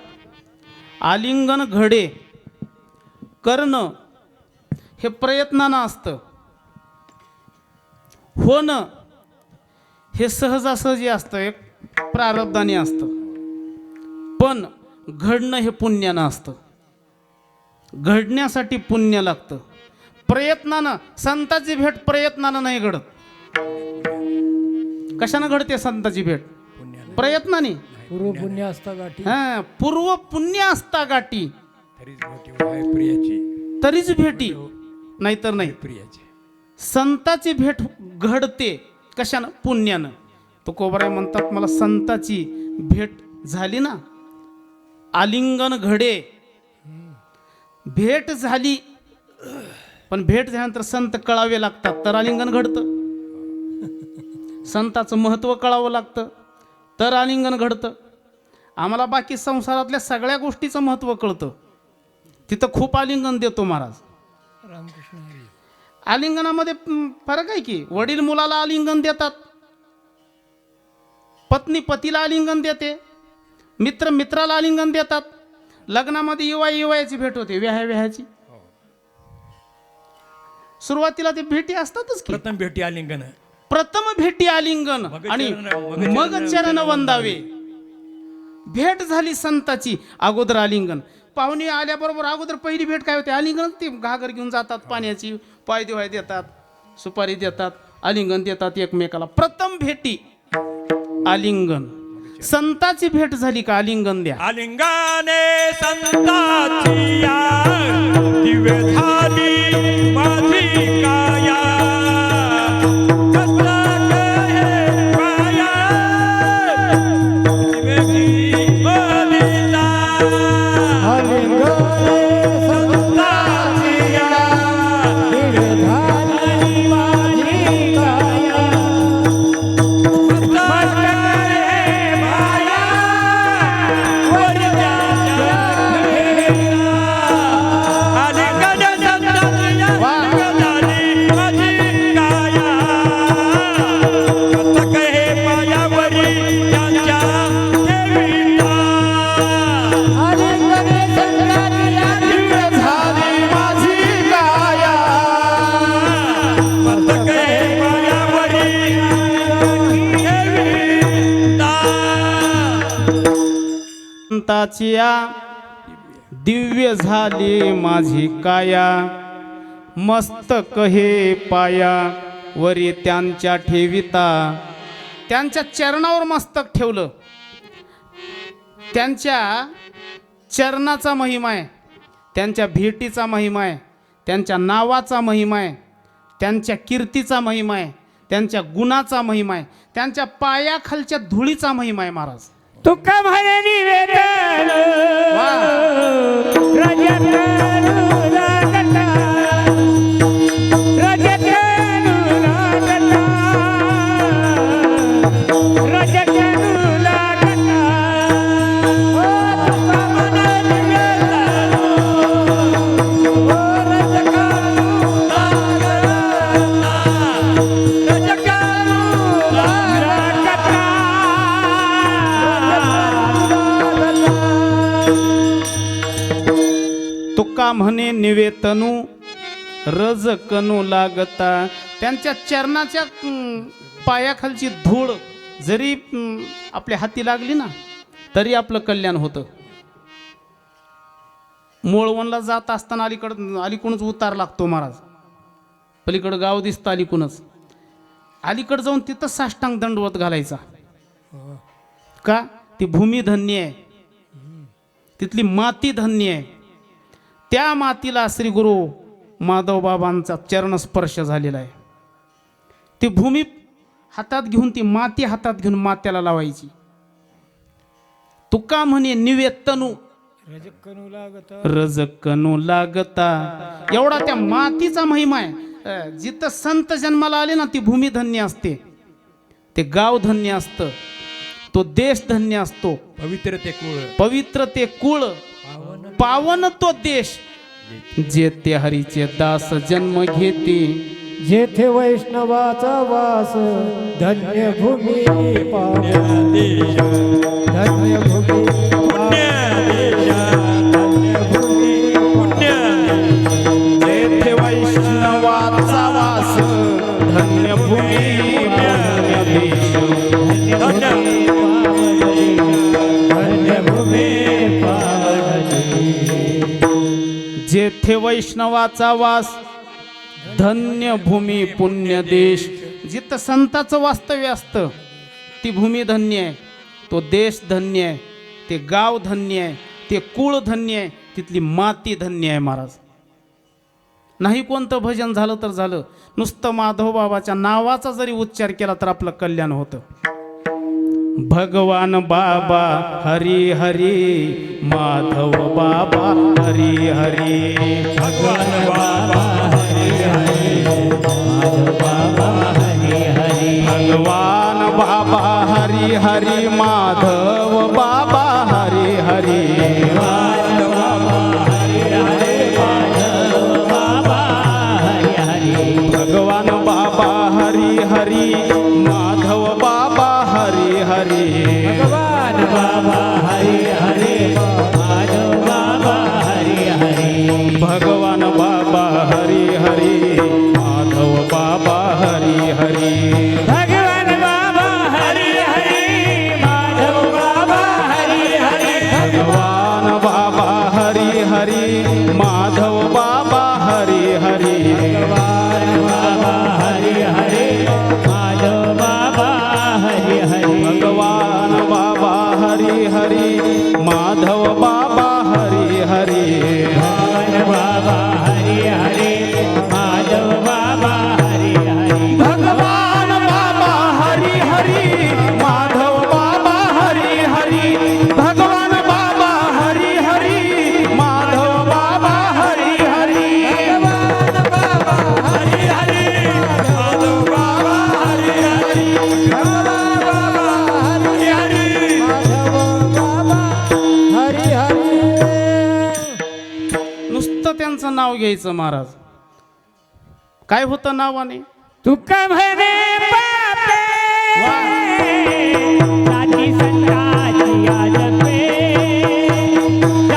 आलिंगन घडे करणं हे प्रयत्नानं असतं, होणं हे सहजासहजी असतं, एक प्रारब्धाने असतं. पण घडणं हे पुण्यानं असतं. घडण्यासाठी पुण्य लागतं. प्रयत्नानं, संताची भेट प्रयत्नानं नाही घडत. कशानं घडते संताची भेट? प्रयत्नाने. पूर्व पुण्य असता गाठी, हा, पूर्व पुण्य असता गाठी तरीच मोठी आहे प्रियाची, तरीच भेटी, नाहीतर नाही. प्रियाची. संताची भेट घडते कशानं? पुण्यानं. तो कोबराय म्हणतात मला संताची भेट झाली ना, आलिंगन घडे. भेट झाली, पण भेट झाल्यानंतर संत कळावे लागतात तर आलिंगन घडतं. संताचं महत्त्व कळावं लागतं तर आलिंगन घडतं. आम्हाला बाकी संसारातल्या सगळ्या गोष्टीचं महत्त्व कळतं, तिथं खूप आलिंगन देतो महाराज. रामकृष्ण हरी. आलिंगनामध्ये फरक आहे की, वडील मुलाला आलिंगन देतात, पत्नी पतीला आलिंगन देते, मित्र मित्राला आलिंगन देतात. लग्नामध्ये युवाची भेट होते, व्याहाची. सुरुवातीला ते भेटी असतातच की. प्रथम भेटी आलिंगन. प्रथम भेटी आलिंगन आणि मग चरण वंदावे. भेट झाली संताची, अगोदर आलिंगन. पाहुणे आल्याबरोबर अगोदर पहिली भेट काय होते? आलिंगन. ते घागर घेऊन जातात पाण्याची, पाय दिवाय देतात, सुपारी देतात, आलिंगन देतात एकमेकाला. प्रथम भेटी आलिंगन. संताची भेट झाली का आलिंगन द्या. आलिंगाने संताची या, दिव्य झाली माझी काया. मस्तक हे पाया, दिव्याची बलिता. संताची या, दिव्य झाली माझी काया. मस्तक हे पाया, वरच्या जगेला. आलिंगन संताची या, झाली माझी काया. मस्तक हे पायावरी त्यांच्या ठेविला. मस्तक हे पायावरी ठेविला. संताची या, दिव्य झाली माझी काया. मस्तक हे पाया वरी त्यांच्या ठेविता. त्यांच्या चरणावर मस्तक ठेवलं. त्यांच्या चरणाचा महिमा आहे, त्यांच्या भेटीचा महिमा आहे, त्यांच्या नावाचा महिमा आहे, त्यांच्या कीर्तीचा महिमा आहे, त्यांच्या गुणाचा महिमा आहे, त्यांच्या पायाखालच्या धुळीचा महिमा आहे महाराज. तुका म्हणे निवेदन वा. रजतनु लागता, रजतनु लागता, रजतनु लागता. ओ तुका म्हणे निवेदन, ओ रजतनु लागता, रजतनु लागता. तुका म्हणे निवेतनु रज कनू लागता. त्यांच्या चरणाच्या पायाखालची धूळ जरी आपल्या हाती लागली ना तरी आपलं कल्याण होतं. मोळवणला जात असताना अलीकडूनच उतार लागतो महाराज. पलीकडं गाव दिसतं अलीकडूनच. अलीकडं जाऊन तिथं साष्टांग दंडवत घालायचा. का? ती भूमी धन्य आहे, तिथली माती धन्य आहे. त्या मातीला श्री गुरु माधव बाबांचा चरणस्पर्श झालेला आहे. ती भूमी हातात घेऊन, ती माती हातात घेऊन मात्याला लावायची. तुका म्हणे निवेतनु रजकनु लागता, रजकनु लागता. एवढा त्या मातीचा महिमा आहे. जिथं संत जन्माला आले ना ती भूमी धन्य असते, ते गाव धन्य असतं, तो देश धन्य असतो. पवित्र ते कुळ, पवित्र ते कुळ, पावन तो देश, जेथे हरीचे दास जन्म घेते. जेथे वैष्णवाचा वास, धन्य भूमी पावन, धन्य भूमी जेथे वैष्णवाचा वास, धन्य भूमी पुण्य देश. धन्य भूमी पावन. जेथे वैष्णवाचा वास, धन्य भूमी पुण्य देश. जिथं संताचं वास्तव्य असतं ती भूमी धन्य आहे, तो देश धन्य आहे, ते गाव धन्य आहे, ते कुळ धन्य आहे, तिथली माती धन्य आहे महाराज. नाही कोणतं भजन झालं तर झालं, नुसतं माधव बाबाच्या नावाचा जरी उच्चार केला तर आपलं कल्याण होतं. भगवान बाबा हरी हरी, माधव बाबा हरी हरी. भगवान बाबा हरी हरी, माधव बाबा हरी हरी. भगवान बाबा हरी हरी, माधव बाबा हरी हरी. माधव बाबा हरी हरी, माधव बाबा हरी हरी. भगवान बाबा हरी हरी, माधव बाबा हरी हरी. भगवान बाबा हरी भगवान बाबा हरी हरी माधव बाबा हरी हरी भगवान बाबा हरी हरी माधव बाबा हरी हरी भगवान बाबा हरी हरी माधव बाबा हरी हरी भगवान बाबा हरी हरी माधव बाबा हरी हरी भगवान बाबा हरी हरी माधव बाबा हरी हरी भगवान बाबा हरी हरी माधव बाबा हरी हरी भगवान बाबा हरी हरी माधव बाबा हरी हरी भगवान बाबा हरी हरी माधव बाबा हरी हरी हरी हरी माधव बाबा हरी हरी हरी हरी नुसतं त्यांचं नाव घ्यायचं महाराज. काय होतं नावाने? तुका म्हणे पापे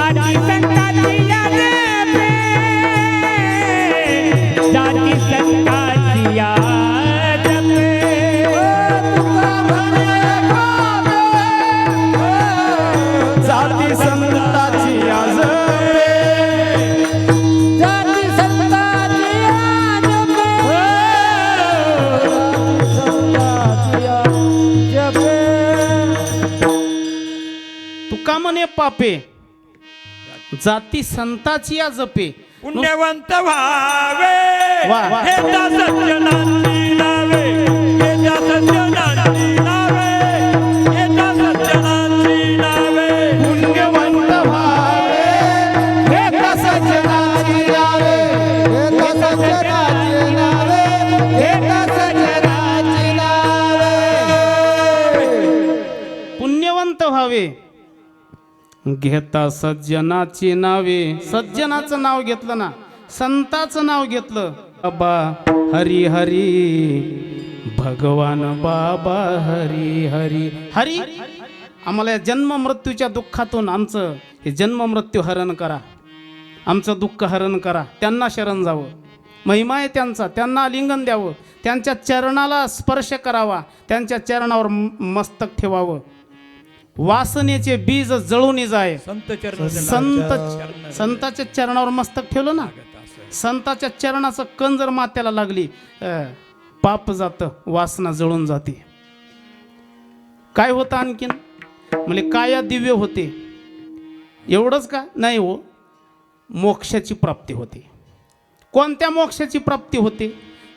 साधी संताची याद पे साधी संताची याद पे साधी संताची याद पे जाती संताची आज जाती संताची याद पे तुका म्हणे पापे जाती संताची या जपे. पुण्यवंत व्हावे वा, वा. हे त्या सज्जनांची नावे हे त्या सज्जनांची नावे हे त्या सज्जनांची नावे पुण्यवंत व्हावे हे त्या सज्जनाची नावे. पुण्यवंत व्हावे घेता सज्जनाची नावे. सज्जनाचं नाव घेतलं ना, संताचं नाव घेतलं. बाबा हरी हरी भगवान बाबा हरी हरी हरी. आम्हाला या जन्म मृत्यूच्या दुःखातून आमचं हे जन्म मृत्यू हरण करा, आमचं दुःख हरण करा. त्यांना शरण जावं, महिमा आहे त्यांचा, त्यांना आलिंगन द्यावं, त्यांच्या चरणाला स्पर्श करावा, त्यांच्या चरणावर मस्तक ठेवावं. वासनेचे बीज जळून जाय. संताच्या चरणावर मस्तक ठेवलं ना, संताच्या चरणाचं कण जर मात्याला लागली पाप जातं, वासना जळून जाते. काय होतं आणखीन? म्हणजे काया दिव्य होते. एवढंच का? नाही हो, मोक्षाची प्राप्ती होते. कोणत्या मोक्षाची प्राप्ती होते?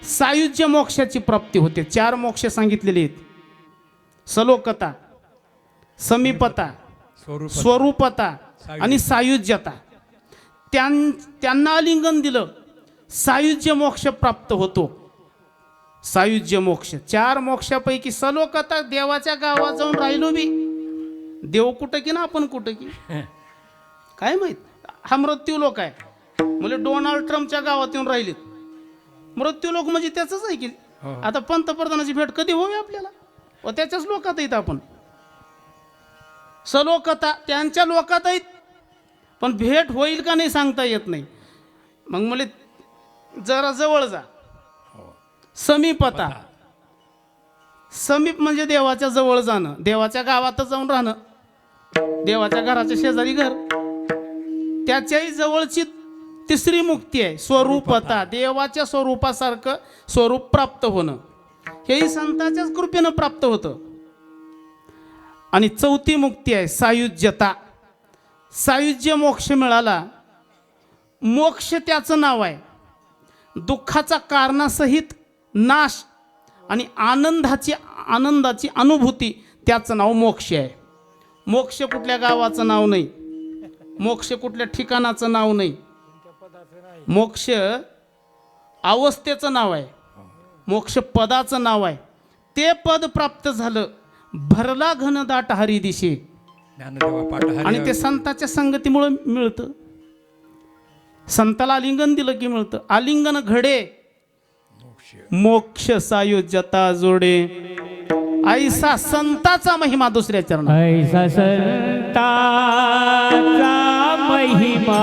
सायुज्य मोक्षाची प्राप्ती होते. 4 मोक्ष सांगितलेले आहेत: सलोकता, समीपता, स्वरूपता आणि सायुज्यता. त्यांना आलिंगन दिलं, सायुज्य मोक्ष प्राप्त होतो. सायुज्य मोक्ष 4 मोक्षापैकी सलोकता, देवाच्या गावात जाऊन राहिलो बी, देव कुठं की ना आपण कुठं की काय माहित. हा मृत्यू लोक आहे. म्हणजे डोनाल्ड ट्रम्पच्या गावात येऊन राहिलेत. मृत्यू लोक म्हणजे त्याचंच आहे की. आता पंतप्रधानाची भेट कधी होवी आपल्याला, व त्याच्याच लोकात येत आपण. सलोकता त्यांच्या लोकात आहेत, पण भेट होईल का नाही सांगता येत नाही. मग मला जरा जवळ जा. समीपता, समीप म्हणजे देवाच्या जवळ जाणं, देवाच्या गावातच जाऊन राहणं, देवाच्या घराच्या शेजारी घर. त्याच्याही जवळची तिसरी मुक्ती आहे स्वरूपता, देवाच्या स्वरूपासारखं स्वरूप प्राप्त होणं. हेही संतांच्याच कृपेनं प्राप्त होतं. आणि चौथी मुक्ती आहे सायुज्यता. सायुज्य मोक्ष मिळाला. मोक्ष त्याचं नाव आहे. दुःखाचा कारणासहित नाश आणि आनंदाची अनुभूती, त्याचं नाव मोक्ष आहे. मोक्ष कुठल्या गावाचं नाव नाही, मोक्ष कुठल्या ठिकाणाचं नाव नाही. मोक्ष अवस्थेचं नाव आहे, मोक्ष पदाचं नाव आहे. ते पद प्राप्त झालं, भरला घनदाट हरी दिशे, आणि ते संताच्या संगतीमुळे मिळतं. संताला आलिंगन दिलं की मिळतं. आलिंगन घडे मोक्ष सायुज्यता जोडे. ऐसा संताचा महिमा दुसऱ्या चरणात. ऐसा संताचा महिमा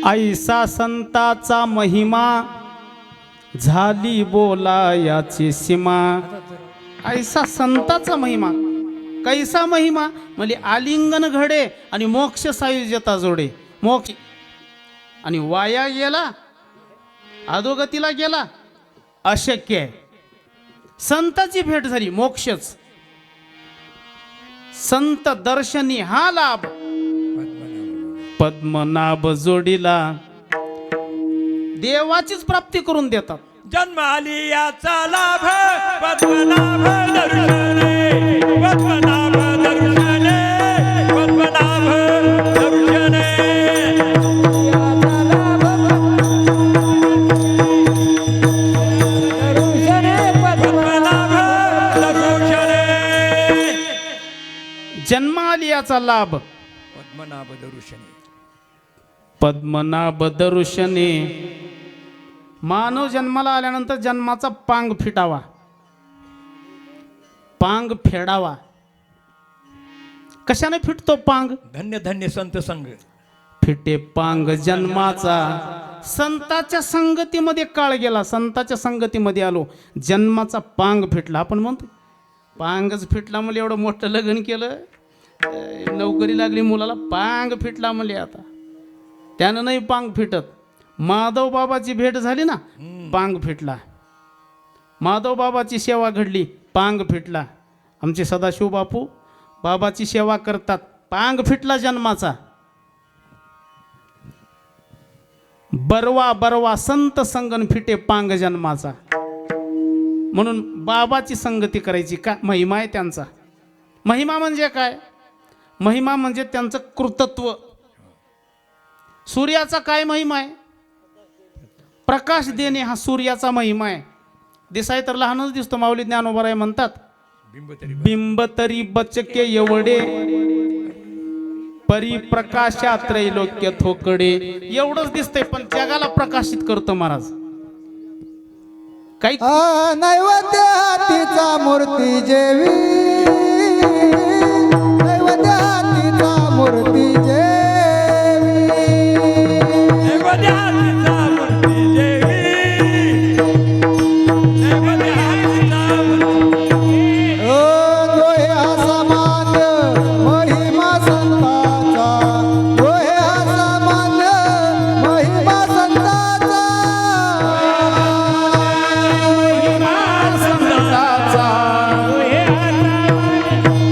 ऐसा संताचा महिमा झाली बोलायाची सीमा. ऐसा संताचा महिमा. कैसा महिमा म्हणजे आलिंगन घडे आणि मोक्ष सायुज्यता जोडे. मोक्ष आणि वाया गेला अधोगतीला गेला अशक्य आहे. संताची भेट झाली मोक्षच. संत दर्शनी हा लाभ पद्मनाभ जोडीला देवाचीच प्राप्ती करून देतात. जन्म आली याचा लाभ पद्मनाभ दर्शने पद्मनाभ दर्शने पद्मनाभ दर्शने पद्मनाभ दर्शने जन्म आली याचा लाभ पद्मनाभ दर्शने पद्मनाभ दर्शने. मानव जन्माला आल्यानंतर जन्माचा पांग फिटावा पांग फेडावा. कशाने फिटतो पांग? धन्य धन्य संत संग फिटे पांग जन्माचा. संताच्या संगतीमध्ये काळ गेला. संताच्या संगतीमध्ये आलो जन्माचा पांग फिटला. आपण म्हणतो पांगच फिटला म्हणजे एवढं मोठं लग्न केलं नोकरी लागली मुलाला पांग फिटला म्हणजे आता त्यानं नाही पांग फिटत. माधव बाबाची भेट झाली ना पांग फिटला. माधव बाबाची सेवा घडली पांग फिटला. आमचे सदाशिव बापू बाबाची सेवा करतात पांग फिटला जन्माचा. बरवा बरवा संत संगन फिटे पांग जन्माचा. म्हणून बाबाची संगती करायची. का महिमा आहे त्यांचा. महिमा म्हणजे काय? महिमा म्हणजे त्यांचं कृतत्व. सूर्याचा काय महिमा आहे? प्रकाश देणे हा सूर्याचा महिमा आहे. दिसाय तर लहानच दिसतो. माऊली ज्ञानोबराय म्हणतात बिंब तरी बचके एवढे परिप्रकाशा त्रैलोक्य थोकडे एवढंच दिसतंय पण जगाला प्रकाशित करतो महाराज. काही नैवेद्य हातीचा मूर्ती जेवी, नैवेद्य हातीचा मूर्ती जेवी, नैवेद्य हातीचा मूर्ती देवी, नैवेद्य हातीचा मूर्ती. ओ डोळे समान महिमा संताचा, डोळे समान महिमा संताचा,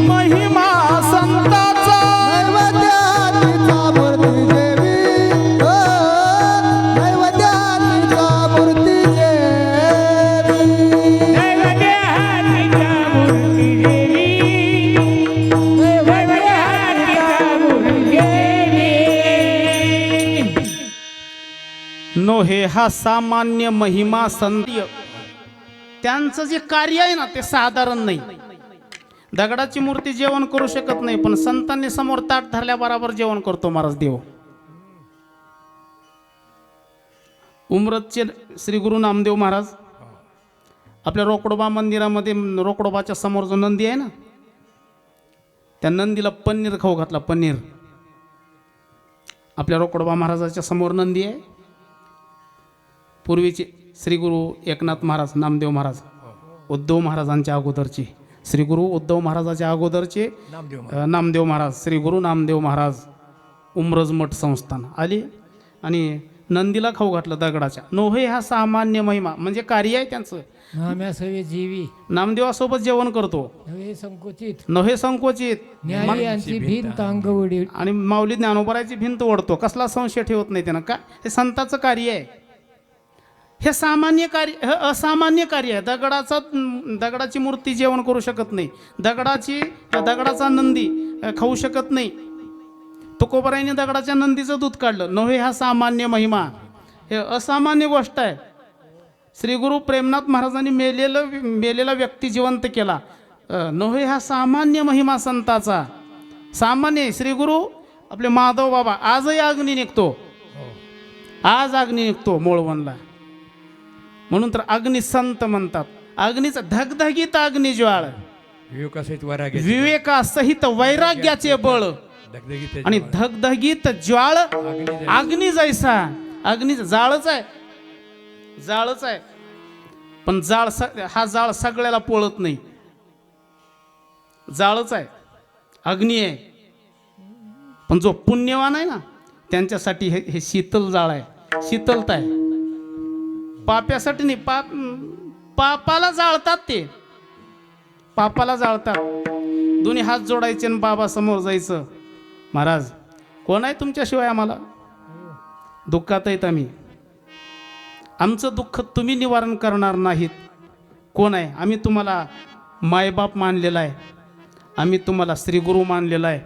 महिमा संताचा नैवेद्य हातीचा मूर्ती जेवी, ओ नैवेद्य हातीचा मूर्ती जेवी. नैवेद्य हातीचा मूर्ती देवी, नैवेद्य हातीचा मूर्ती देवी. नोहे हा सामान्य महिमा संत. त्यांचं जे कार्य आहे ना ते साधारण नाही. दगडाची मूर्ती जेवण करू शकत नाही पण संतांनी समोर ताट धरल्याबरोबर जेवण करतो महाराज देव. उमरतचे श्री गुरु नामदेव महाराज आपल्या रोकडोबा मंदिरामध्ये रोकडोबाच्या समोर जो नंदी आहे ना त्या नंदीला पनीर खाऊ घातला. पनीर आपल्या रोकडोबा महाराजाच्या समोर नंदी आहे. पूर्वीचे श्री गुरु एकनाथ महाराज नामदेव महाराज उद्धव महाराजांच्या अगोदरचे श्री गुरु उद्धव महाराजाच्या अगोदरचे नामदेव महाराज श्री गुरु नामदेव महाराज उमरज मठ संस्थान आले आणि नंदीला खाऊ घातलं दगडाच्या. नोहे हा सामान्य महिमा म्हणजे कार्य आहे त्यांचं. नाम्यासवे जीवी नामदेवासोबत जेवण करतो. नवे संकुचित नव्हे संकोचित न्यायी यांची भिंत अंगवडी आणि माऊली ज्ञानोबराची भिंत ओढतो. कसला संशय ठेवत नाही त्यानं. काय हे संताचं कार्य आहे. हे सामान्य कार्य, हे असामान्य कार्य आहे. दगडाची मूर्ती जेवण करू शकत नाही. दगडाचा नंदी खाऊ शकत नाही. तुकोबराईने दगडाच्या नंदीचं दूध काढलं. नव्हे हा सामान्य महिमा, हे असामान्य गोष्ट आहे. श्री गुरु प्रेमनाथ महाराजांनी मेलेला व्यक्ती जिवंत केला. नव्हे हा सामान्य महिमा संताचा. सामान्य श्री गुरु आपले माधव बाबा आजही अग्नी निघतो. आज अग्नी निघतो मोळवणला. म्हणून तर अग्नी संत म्हणतात. अग्नीचा धगधगीत अग्नी ज्वाळ, विवेकासहित वैराग्याचे बळ आणि धगधगीत ज्वाळ अग्नी जैसा. अग्नीचं जाळच आहे, जाळच आहे. पण हा जाळ सगळ्याला पोळत नाही. जाळच आहे, अग्नी आहे. पण जो पुण्यवान आहे ना त्यांच्यासाठी हे शीतल जाळ आहे, शीतलता आहे. पाप्यासाठी नाही. पापाला जाळतात ते, पापाला जाळतात. दोन्ही हात जोडायचे आणि बाबा समोर जायचं. महाराज कोण आहे तुमच्याशिवाय? आम्हाला दुःखात आहेत आम्ही. आमचं दुःख तुम्ही निवारण करणार नाहीत. कोण आहे? आम्ही तुम्हाला मायबाप मानलेला आहे. आम्ही तुम्हाला श्रीगुरु मानलेला आहे.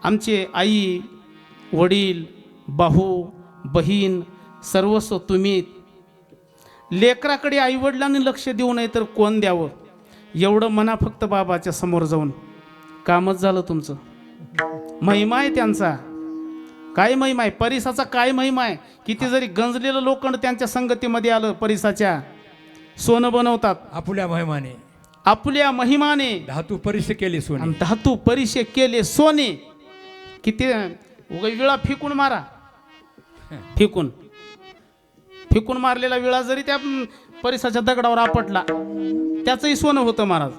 आमचे आई वडील भाऊ बहीण सर्वस्व तुम्ही. लेकराकडे आईवडिलांनी लक्ष देऊ नये तर कोण द्यावं? एवढं म्हणा फक्त बाबाच्या समोर जाऊन, कामच झालं तुमचं. महिमा आहे त्यांचा. काय महिमा आहे? परिसाचा काय महिमा आहे? किती जरी गंजलेलं लोखंड त्यांच्या संगतीमध्ये आलं परिसाच्या, सोनं बनवतात. आपल्या महिमाने, आपल्या महिमाने धातू परिश्य केले सोने. आणि धातू परिशे केले सोने. किती विळा फेकून मारा, फेकून मारलेला विळा जरी त्या परिसाच्या दगडावर आपटला त्याचंही सोनं होतं महाराज.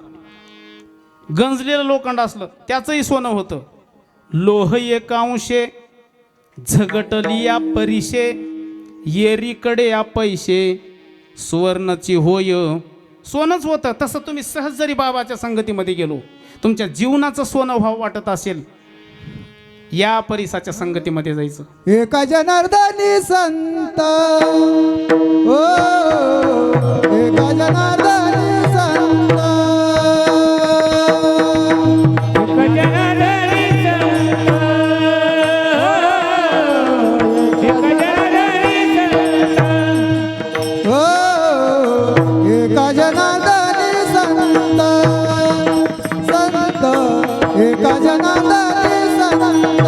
गंजलेलं लोखंड असलं त्याचंही सोनं होतं. लोह एकांशे झगटली या परिशे, येरीकडे या पैसे सुवर्णची होय. सोनंच होतं. तसं तुम्ही सहज जरी बाबाच्या संगतीमध्ये गेलो, तुमच्या जीवनाचं सोनं व्हावं वाटत असेल, या परिसाच्या संगतीमध्ये जायचं. एका जनार्दनी संत, ओ एका जनार्दनी संत, ओ एका जनार्दनी संत, संत एका जनार्दनी संत.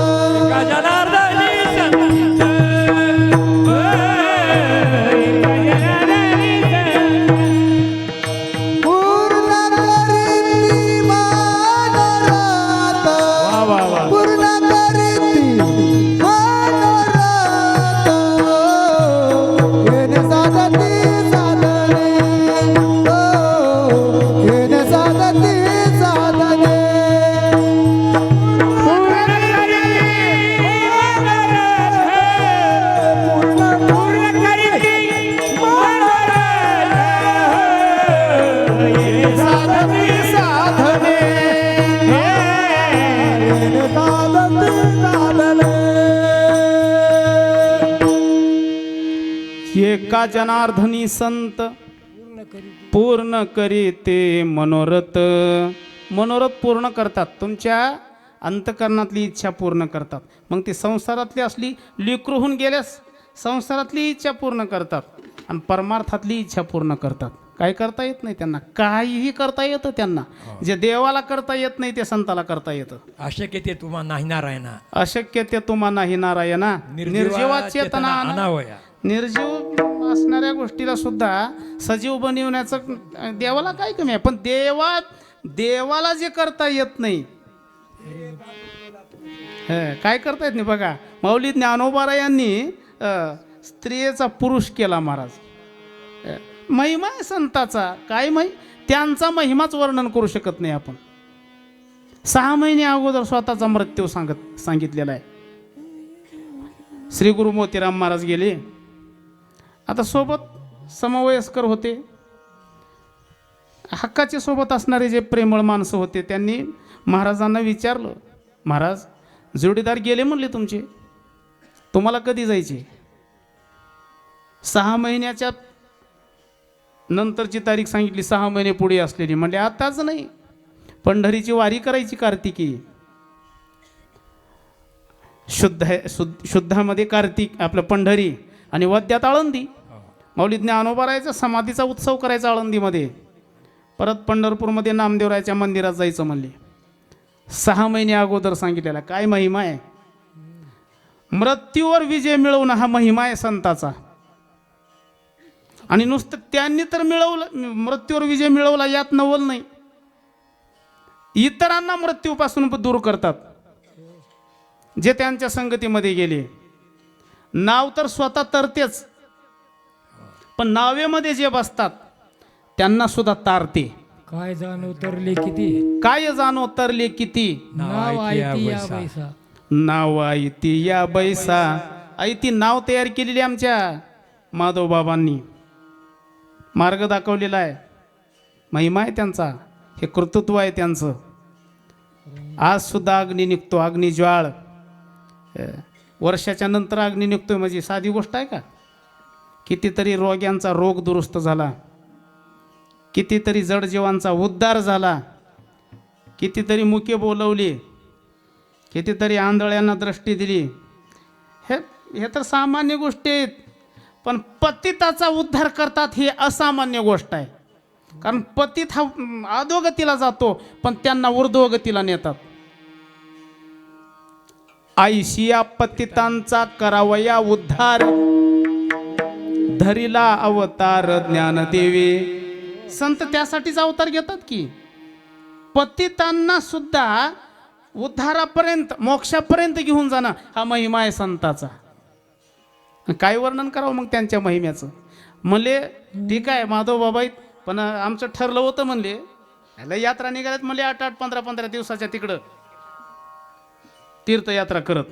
एका जनार्दनी संत पूर्ण करीते मनोरथ. मनोरथ पूर्ण करतात, तुमच्या अंतकरणातली इच्छा पूर्ण करतात. मग ती संसारातली असली लेकरू होऊन गेल्यास संसारातली इच्छा पूर्ण करतात आणि परमार्थातली इच्छा पूर्ण करतात. काय करता येत नाही त्यांना, काहीही करता येतं त्यांना. जे देवाला करता येत नाही ते संताला करता येतं. अशक्य ते तुम्हा नाही नारायणा, अशक्य ते तुम्हा नाही नारायणा, निर्जीवा चेतना अनावया. निर्जीव असणाऱ्या गोष्टीला सुद्धा सजीव बनवण्याचं देवाला काय कमी आहे. पण देवाला जे करता येत नाही, काय करता येत नाही. बघा माऊली ज्ञानोबा यांनी स्त्रियेचा पुरुष केला महाराज. महिमा आहे संताचा, काय त्यांचा महिमाच वर्णन करू शकत नाही आपण. 6 महिने अगोदर स्वतःचा मृत्यू सांगितलेला आहे. श्री गुरु मोतीराम महाराज गेले, आता सोबत समवयस्कर होते, हक्काचे सोबत असणारे जे प्रेमळ माणसं होते, त्यांनी महाराजांना विचारलं, महाराज जोडीदार गेले म्हणले तुमचे, तुम्हाला कधी जायचे? 6 महिन्याच्या नंतरची तारीख सांगितली, 6 महिने पुढे असलेली. म्हणजे आताच नाही, पंढरीची वारी करायची कार्तिकी. शुद्धामध्ये कार्तिक आपलं पंढरी आणि वद्यात आळंदी. माऊली ज्ञानोबारायचा समाधीचा उत्सव करायचा आळंदीमध्ये, परत पंढरपूरमध्ये नामदेवरायाच्या मंदिरात जायचं म्हणले. 6 महिने अगोदर सांगितलेला. काय महिमा आहे, मृत्यूवर विजय मिळवणं हा महिमा आहे संताचा. आणि नुसतं त्यांनी तर मिळवलं, मृत्यूवर विजय मिळवला यात नवल नाही. इतरांना मृत्यूपासून दूर करतात जे त्यांच्या संगतीमध्ये गेले. नाव तर स्वतः तरतेच, पण नावेमध्ये जे बसतात त्यांना सुद्धा तारते. काय जाणव तरले किती, काय जाणो तरले किती, नाव आयती या बैसा. नाव आयती या बैसा. आयती नाव तयार केलेली आमच्या माधव बाबांनी, मार्ग दाखवलेला आहे. महिमा आहे त्यांचा, हे कर्तृत्व आहे त्यांचं. आज सुद्धा अग्नी निघतो, अग्निज्वाळ. वर्षाच्या नंतर अग्नी निघतोय म्हणजे साधी गोष्ट आहे का? कितीतरी रोग्यांचा रोग दुरुस्त झाला, कितीतरी जडजीवांचा उद्धार झाला, कितीतरी मुके बोलवली, कितीतरी आंधळ्यांना दृष्टी दिली. हे तर सामान्य गोष्टी आहेत. पण पतिताचा उद्धार करतात ही असामान्य गोष्ट आहे. कारण पतित हा अधोगतीला जातो, पण त्यांना ऊर्ध्वगतीला नेतात. आयशिया पतितांचा करावया उद्धार, धरिला अवतार ज्ञानदेवी. संत त्यासाठीच अवतार घेतात की पतितांना सुद्धा उद्धारापर्यंत, मोक्षापर्यंत घेऊन जाणं हा महिमा आहे संताचा. काय वर्णन करावं मग त्यांच्या महिम्याचं. म्हणले ठीक आहे माधव बाबा, पण आमचं ठरलं होतं म्हणले, ह्याला यात्रा निघाल्यात म्हणले 8-8, 15-15 दिवसाच्या तिकडं तीर्थयात्रा करत.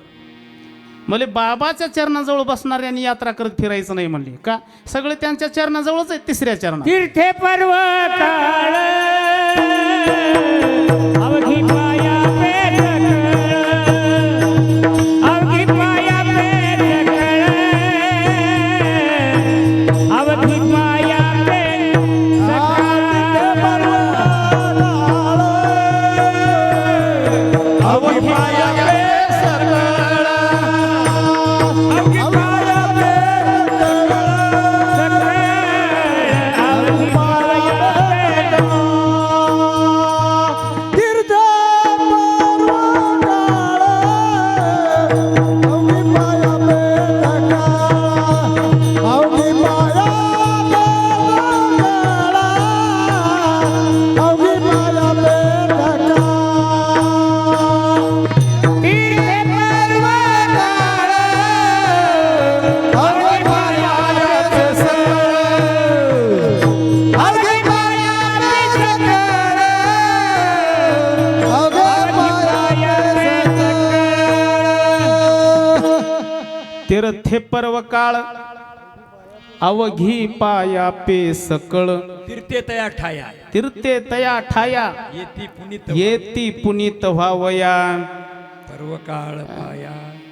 म्हणले बाबाच्या चरणाजवळ बसणाऱ्यांनी यात्रा करत फिरायचं नाही म्हणले. का? सगळे त्यांच्या चरणाजवळच आहेत. 3ऱ्या चरणात तीर्थे पर्वत अवघी पाया पेटकळ, अवघी पाया पेटकळ, अवघी पाया तीर्थे पर्व काळ अवघी पाया पे सकळ, तीर्थे तया ठाया, तीर्थे तया ठाया, येती पुनीत येती पुनीत व्हावया. पर्वकाळ पाया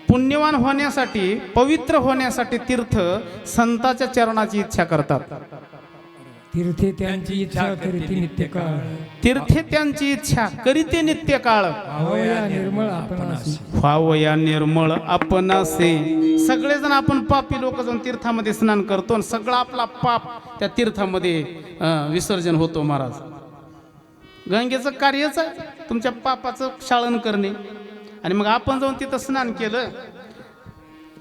पुण्यवान होण्यासाठी, पवित्र होण्यासाठी तीर्थ संताच्या चरणाची इच्छा करतात. तीर्थे त्यांची इच्छा करीती नित्यकाळ. तीर्थे त्यांची इच्छा करीते नित्य काळ. आवया निर्मळ आपणासी. व्हावया निर्मळ आपणासे. सगळेजण आपण पापी लोक जाऊन तीर्थामध्ये स्नान करतो आणि सगळा आपला पाप त्या तीर्थामध्ये विसर्जन होतो. महाराज, गंगेचं कार्यच आहे तुमच्या पापाचं क्षालन करणे. आणि मग आपण जाऊन तिथं स्नान केलं,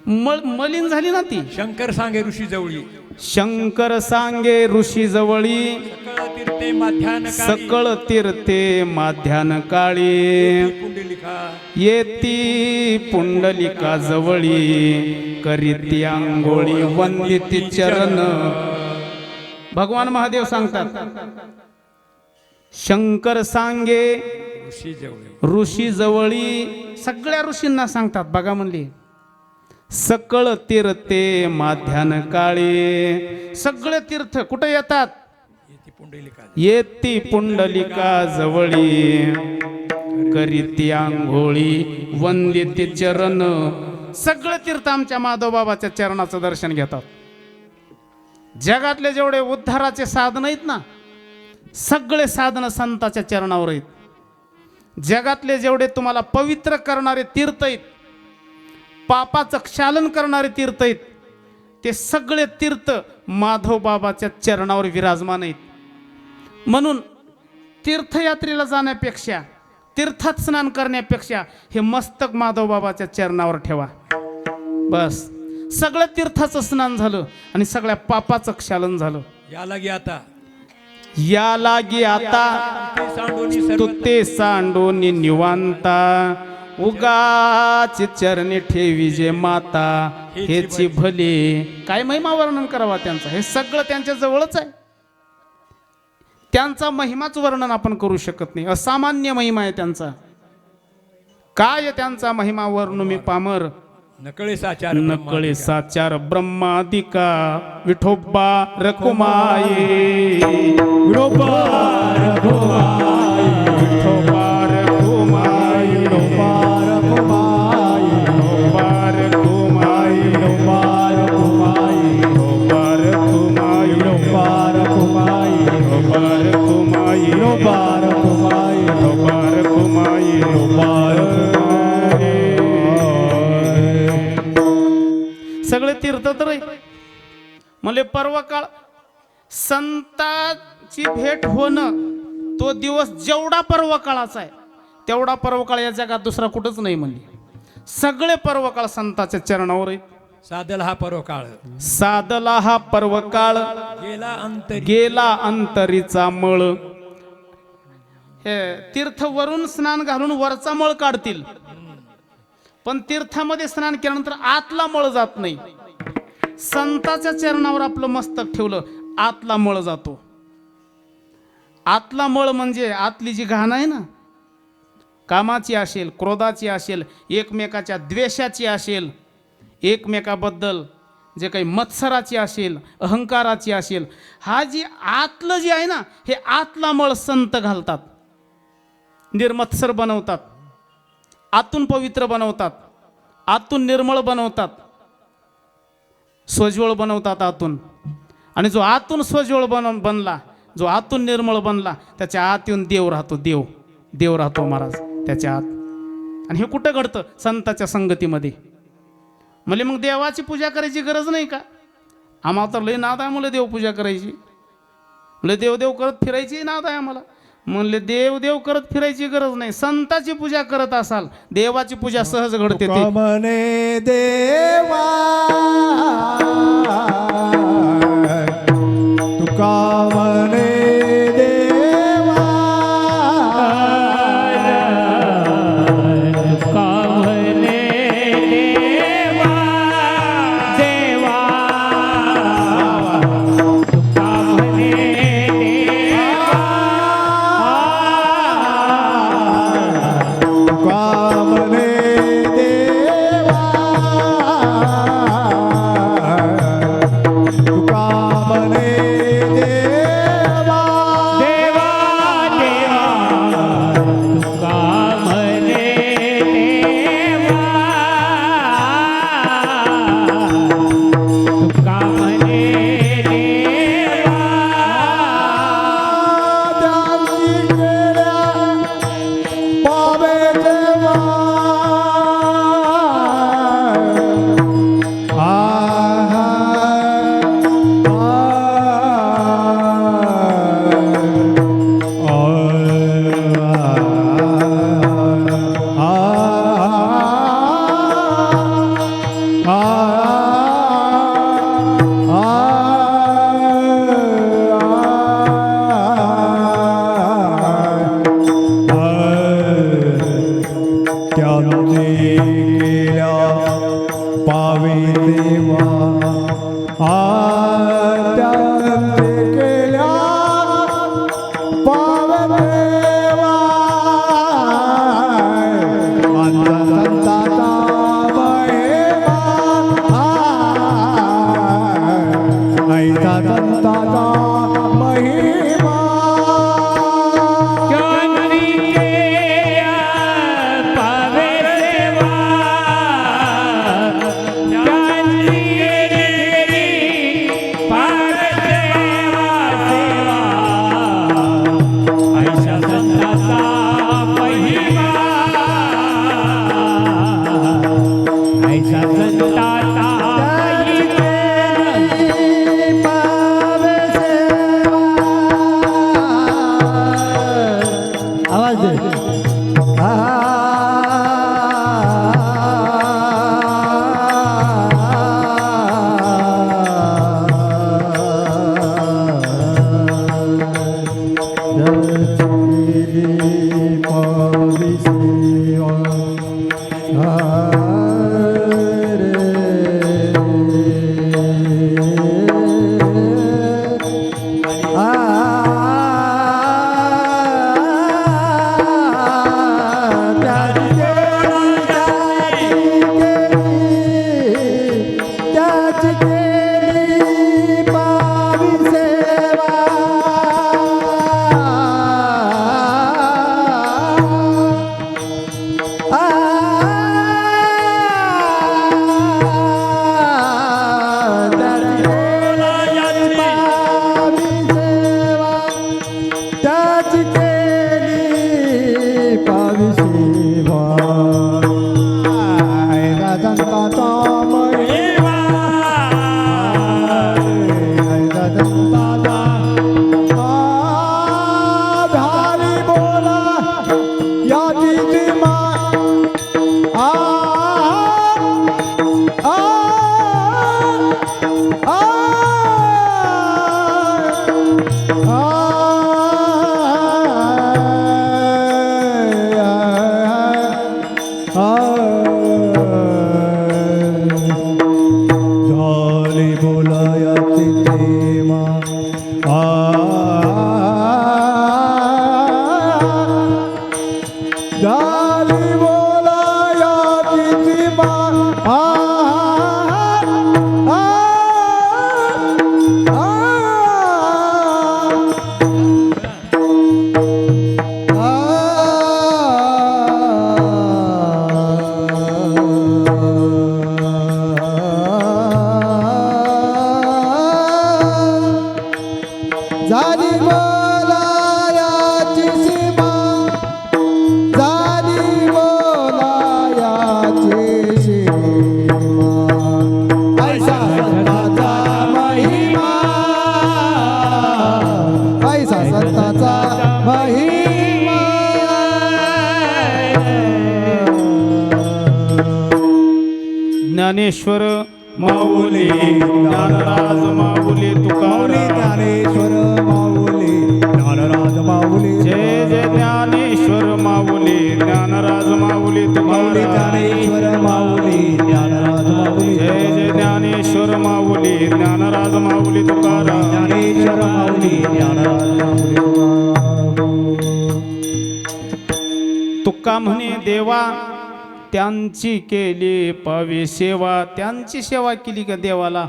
मलिन झाली ना ती. शंकर सांगे ऋषी जवळी, शंकर सांगे ऋषी जवळी, सकळ तीर्थे माध्यान सकळ तीर्थे माध्यान काळी. पुंडलिका येती पुंडलिका जवळी, करीती आंघोळी वंदिती चरण. भगवान महादेव सांगतात, शंकर सांगे ऋषी जवळी, ऋषी जवळी. सगळ्या ऋषींना सांगतात. बघा म्हणली, सकळ तीर्थे माध्यान काळी. सगळे तीर्थ कुठे येतात? येती पुंडलिका येती पुंडलिका जवळी, करीती आंघोळी वंदिती चरण. सगळे तीर्थ आमच्या माधव बाबाच्या चरणाचं दर्शन घेतात. जगातले जेवढे उद्धाराचे साधन आहेत ना, सगळे साधन संताच्या चरणावर आहेत. जगातले जेवढे तुम्हाला पवित्र करणारे तीर्थ आहेत, पापाचं क्षालन करणारे तीर्थ आहेत, ते सगळे तीर्थ माधव बाबाच्या चरणावर विराजमान आहेत. म्हणून तीर्थयात्रेला जाण्यापेक्षा, तीर्थात स्नान करण्यापेक्षा हे मस्तक माधव बाबाच्या चरणावर ठेवा. बस, सगळं तीर्थाचं स्नान झालं आणि सगळ्या पापाचं क्षालन झालं. या लागी आता या लागी आता ते सांडोनी सर्व स्तुते सांडोनी निवांता, उगाच चरणी ठेवी जे माता, हेची भले. काय महिमा वर्णन करावा त्यांचा? हे सगळं त्यांच्या जवळच आहे. त्यांचा महिमाच वर्णन आपण करू शकत नाही. असामान्य महिमा आहे त्यांचा. काय त्यांचा महिमा वर्णू मी पामर. नकळे साचार नकळे साचार ब्रह्मादिका, विठोबा रकुमाई. विठोबा रकुमाई, विठोबा रकुमाई, विठोबा रकुमाई, विठोबा रकुमाई, विठोबा रकुमाई, विठोबा रकुमाई, विठोबा रकुमाई, विठोबा रकुमाई, विठोबा रकुमाई, विठोबा रकुमाई, विठोबा रकुमाई. सगळे तीर्थ तर म्हणजे परवा काळ संताची भेट होणं, तो दिवस जेवढा पर्व काळाचा आहे तेवढा पर्व काळ या जगात दुसरा कुठंच नाही. म्हणजे सगळे पर्व काळ संताच्या चरणावर आहेत. साधल हा पर्व काळ, साधला हा पर्व काळ, गेला अंतरी गेला अंतरीचा मळ. हे तीर्थ वरून स्नान घालून वरचा मळ काढतील, पण तीर्थामध्ये स्नान केल्यानंतर आतला मळ जात नाही. संताच्या चरणावर आपलं मस्तक ठेवलं, आतला मळ जातो. आतला मळ म्हणजे आतली जी घाण आहे ना, कामाची असेल, क्रोधाची असेल, एकमेकाच्या द्वेषाची असेल, एकमेकाबद्दल जे काही मत्सराची असेल, अहंकाराची असेल, हा जी आतलं जे आहे ना, हे आतला मळ संत घालतात. निर्मत्सर बनवतात, आतून पवित्र बनवतात, आतून निर्मळ बनवतात, स्वज्वळ बनवतात आतून. आणि जो आतून स्वज्वळ बनला, जो आतून निर्मळ बनला, त्याच्या आत येऊन देव राहतो. देव राहतो महाराज त्याच्या आत. आणि हे कुठं घडतं? संताच्या संगतीमध्ये. म्हणजे मग देवाची पूजा करायची गरज नाही का? आम्हाला तर लई नाद आहे मला देवपूजा करायची. म्हणजे देवदेव करत फिरायची नाद आहे आम्हाला. म्हणले देव करत फिरायची गरज नाही. संताची पूजा करत असाल, देवाची पूजा सहज घडते. ते म्हणे देवा, तुका म्हणे देवा, कावले देवा देवा, कावले तुका म्हणे देवा, तुका म्हणे देवा. तुका म्हणे देवा त्यांची केल्या पावे देवा पावे देवा केल्या पावे देवा संताचा महिमा ऐसा संताचा महिमा ज्यांनी केल्या पावे सेवा ज्यांनी केली पावे सेवा ऐशा संताचा महिमा ऐशा संताचा आवाज दे ज्ञानेश्वर माऊली ज्ञानराज माऊली तुकाराम ज्ञानेश्वर माऊली ज्ञानराज माऊली जय जय ज्ञानेश्वर माऊली ज्ञानराज माऊली माऊली तुकाराम ज्ञानेश्वर माऊली ज्ञानराज माऊली जय जय ज्ञानेश्वर माऊली ज्ञानराज माऊली तुकाराम ज्ञानेश्वर माऊली ज्ञानराज माऊली तुका म्हणे देवा त्यांची केली पावी सेवा त्यांची सेवा केली का देवाला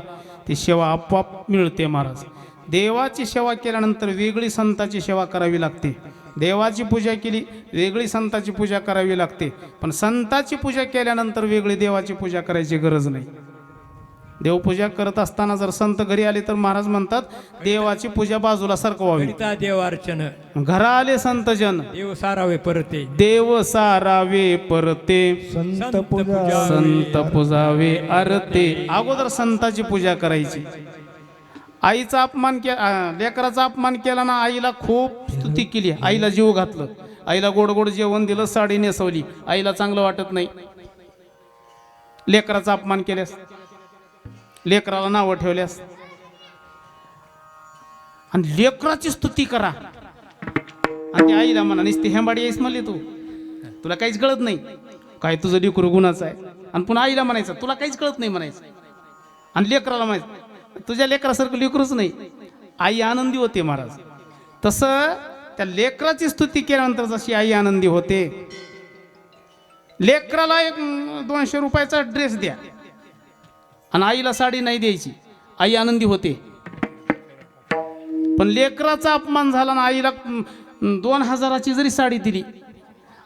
ती सेवा आपोआप मिळते महाराज देवाची सेवा केल्यानंतर वेगळी संताची सेवा करावी लागते देवाची पूजा केली वेगळी संताची पूजा करावी लागते पण संताची पूजा केल्यानंतर वेगळी देवाची पूजा करायची गरज नाही देवपूजा करत असताना जर संत घरी आले तर महाराज म्हणतात देवाची पूजा बाजूला सरकवावी. करिता देवार्चन घरा आले संतजन देव सारावे परते देव सारावे परते संत पूजा संत पुजावे आरते. अगोदर संताची पूजा करायची. आईचा अपमान केला, लेकराचा अपमान केला ना, आईला खूप स्तुती केली, आईला जीव घातलं, आईला गोड गोड जेवण दिलं, साडी नेसवली, आईला चांगलं वाटत नाही. लेकराचा अपमान केल्यास, लेकराला नावं ठेवल्यास, आणि लेकराची स्तुती करा आणि त्या आईला म्हणा नुसती हेंबाडी आहेस म्हणले तू, तुला काहीच कळत नाही, काय तुझं लेकरू गुणाचं आहे. आणि पुन्हा आईला म्हणायचं तुला काहीच कळत नाही म्हणायचं. आणि लेकराला म्हणायचं तुझ्या लेकरासारखं लेकरूच नाही. आई आनंदी होते महाराज. तसं त्या लेकराची स्तुती केल्यानंतर जशी आई आनंदी होते, लेकराला एक 200 रुपयाचा ड्रेस द्या आणि आईला साडी नाही द्यायची, आई आनंदी होते. पण लेकराचा अपमान झाला ना, आईला 2000ची जरी साडी दिली,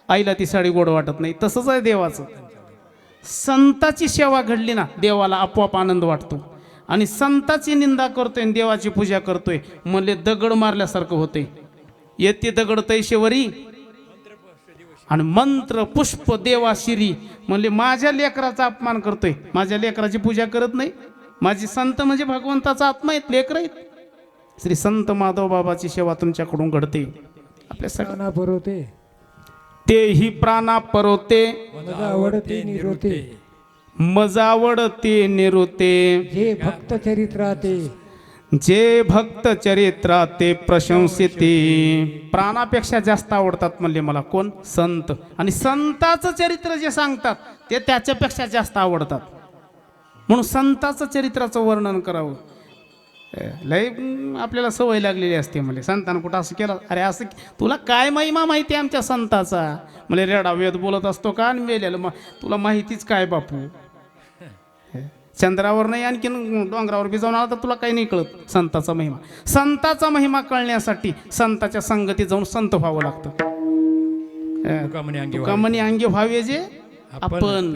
आईला ती साडी गोड वाटत नाही. तसंच आहे देवाचं. संताची सेवा घडली ना, देवाला आपोआप आनंद वाटतो. आणि संताची निंदा करतोय आणि देवाची पूजा करतोय म्हणले दगड मारल्यासारखं होते. येते दगड तैशेवरी आणि मंत्र पुष्प देवाशिरी. म्हणले माझ्या लेकराचा अपमान करतोय, माझ्या लेकराची पूजा करत नाही. माझी संत म्हणजे भगवंताचा आत्मा आहेत, लेकर आहेत. श्री संत माधव बाबाची सेवा तुमच्याकडून घडते. आपल्यासाठी प्राणा पुरवते तेही प्राणा परोते मजा आवडते निरोते मजावडते निरुते. जे भक्त चरित्राते जे भक्त चरित्रा ते प्रशंसिते. प्राणापेक्षा जास्त आवडतात म्हणले मला कोण? संत. आणि संताचं चरित्र जे सांगतात ते त्याच्यापेक्षा जास्त आवडतात. म्हणून संताचं चरित्राचं वर्णन करावं. लय आपल्याला सवय लागलेली असते. म्हणजे संतानं कुठं असं केलं, अरे असं तुला काय महिमा माहिती आहे आमच्या संताचा? म्हणजे रेडा वेद बोलत असतो का आणि मेलेलं तुला माहितीच काय बापू? चंद्रावर नाही आणखीन डोंगरावर बी जाऊन आला तर तुला काही नाही कळत संताचा महिमा. संताचा महिमा कळण्यासाठी संताच्या संगतीत जाऊन संत व्हावं लागतं. तुकामणी अंगी व्हावे जे आपण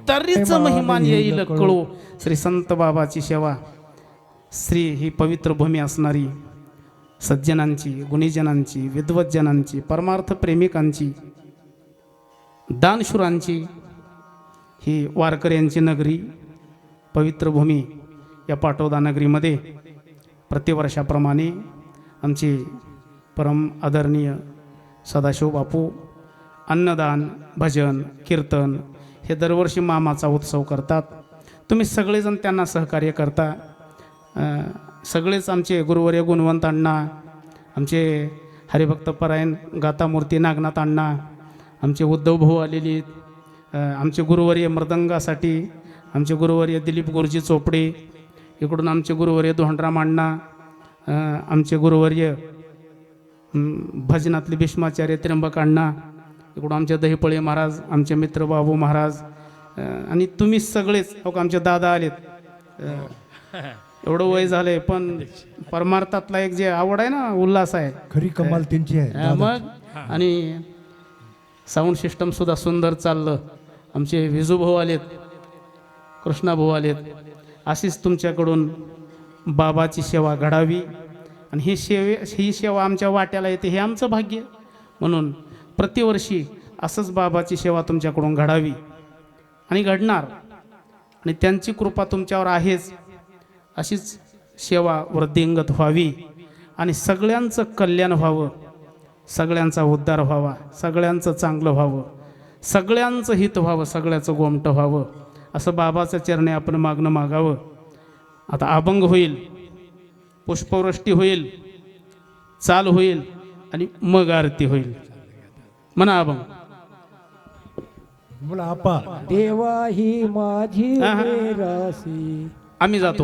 तरीच महिमान येईल कळू. श्री संत बाबाची सेवा, श्री ही पवित्र भूमी असणारी, सज्जनांची, गुणीजनांची, विद्वज्जनांची, परमार्थ प्रेमिकांची, दानशूरांची ही वारकऱ्यांची नगरी, पवित्र भूमी या पाटोदा नगरीमध्ये प्रतिवर्षाप्रमाणे आमचे परम आदरणीय सदाशिव बापू अन्नदान, भजन, कीर्तन हे दरवर्षी मामाचा उत्सव करतात. तुम्ही सगळेजण त्यांना सहकार्य करता. सगळेच आमचे गुरुवर्य गुणवंत अण्णा, आमचे हरिभक्तपरायण गातामूर्ती नागनाथ अण्णा, आमचे उद्धव भाऊ आलेले, आमचे गुरुवर्य मृदंगासाठी आमचे गुरुवर्य दिलीप गुरुजी चोपडे, इकडून आमचे गुरुवर्य धोंडराम अण्णा, आमचे गुरुवर्य भजनातले भीष्माचार्य त्र्यंबक अण्णा, इकडून आमचे दहीपळे महाराज, आमचे मित्र बाबू महाराज, आणि तुम्ही सगळेच हो. आमचे दादा आलेत. एवढं वय झालंय पण परमार्थातला एक जे आवड आहे ना, उल्हास आहे, खरी कमाल त्यांची आहे मग. आणि साऊंड सिस्टम सुद्धा सुंदर चाललं. आमचे विजू भाऊ आलेत, कृष्णा भाऊ आलेत. अशीच तुमच्याकडून बाबाची सेवा घडावी आणि ही सेवा आमच्या वाट्याला येते, हे आमचं भाग्य. म्हणून प्रतिवर्षी असंच बाबाची सेवा तुमच्याकडून घडावी आणि घडणार. आणि त्यांची कृपा तुमच्यावर आहेच. अशीच सेवा वृद्धिंगत व्हावी आणि सगळ्यांचं कल्याण व्हावं, सगळ्यांचा उद्धार व्हावा, सगळ्यांचं चांगलं व्हावं, सगळ्यांचं हित व्हावं, सगळ्याचं गोमटं व्हावं, असं बाबाच्या चरणी आपण मागणं मागावं. आता अभंग होईल, पुष्पवृष्टी होईल, चाल होईल आणि मग आरती होईल. म्हणा अभंग. बोला आपा. देवा ही माझी राशी आम्ही जातो.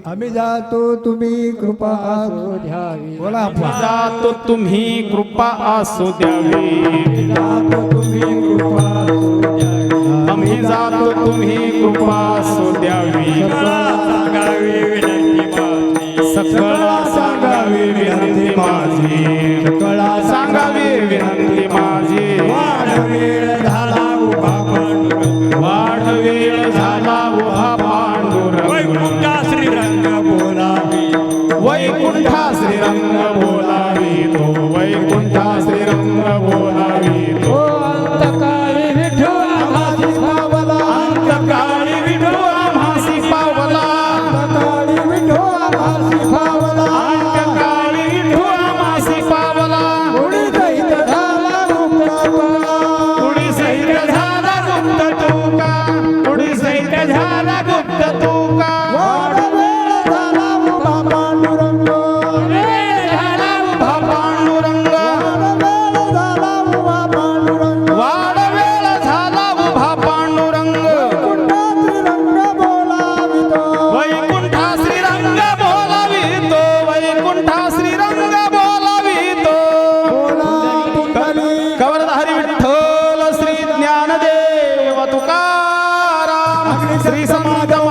आम्ही जातो, तुम्ही कृपा असो द्यावी. बोला आपा. जातो, तुम्ही कृपा असू द्यावी. जातो, तुम्ही कृपा असू द्यावी. आम्ही जातो, तुम्ही कृपा असू द्यावी. सगळा सांगावी विनंती माझी. सकळा सांगावी विनंती माझी. सकळा सांगावी विनंती माझी. वाढ वेळ झाला उभा पांडुरंग. वाढ वेळ झाला उभा पांडुरंग. श्री समागम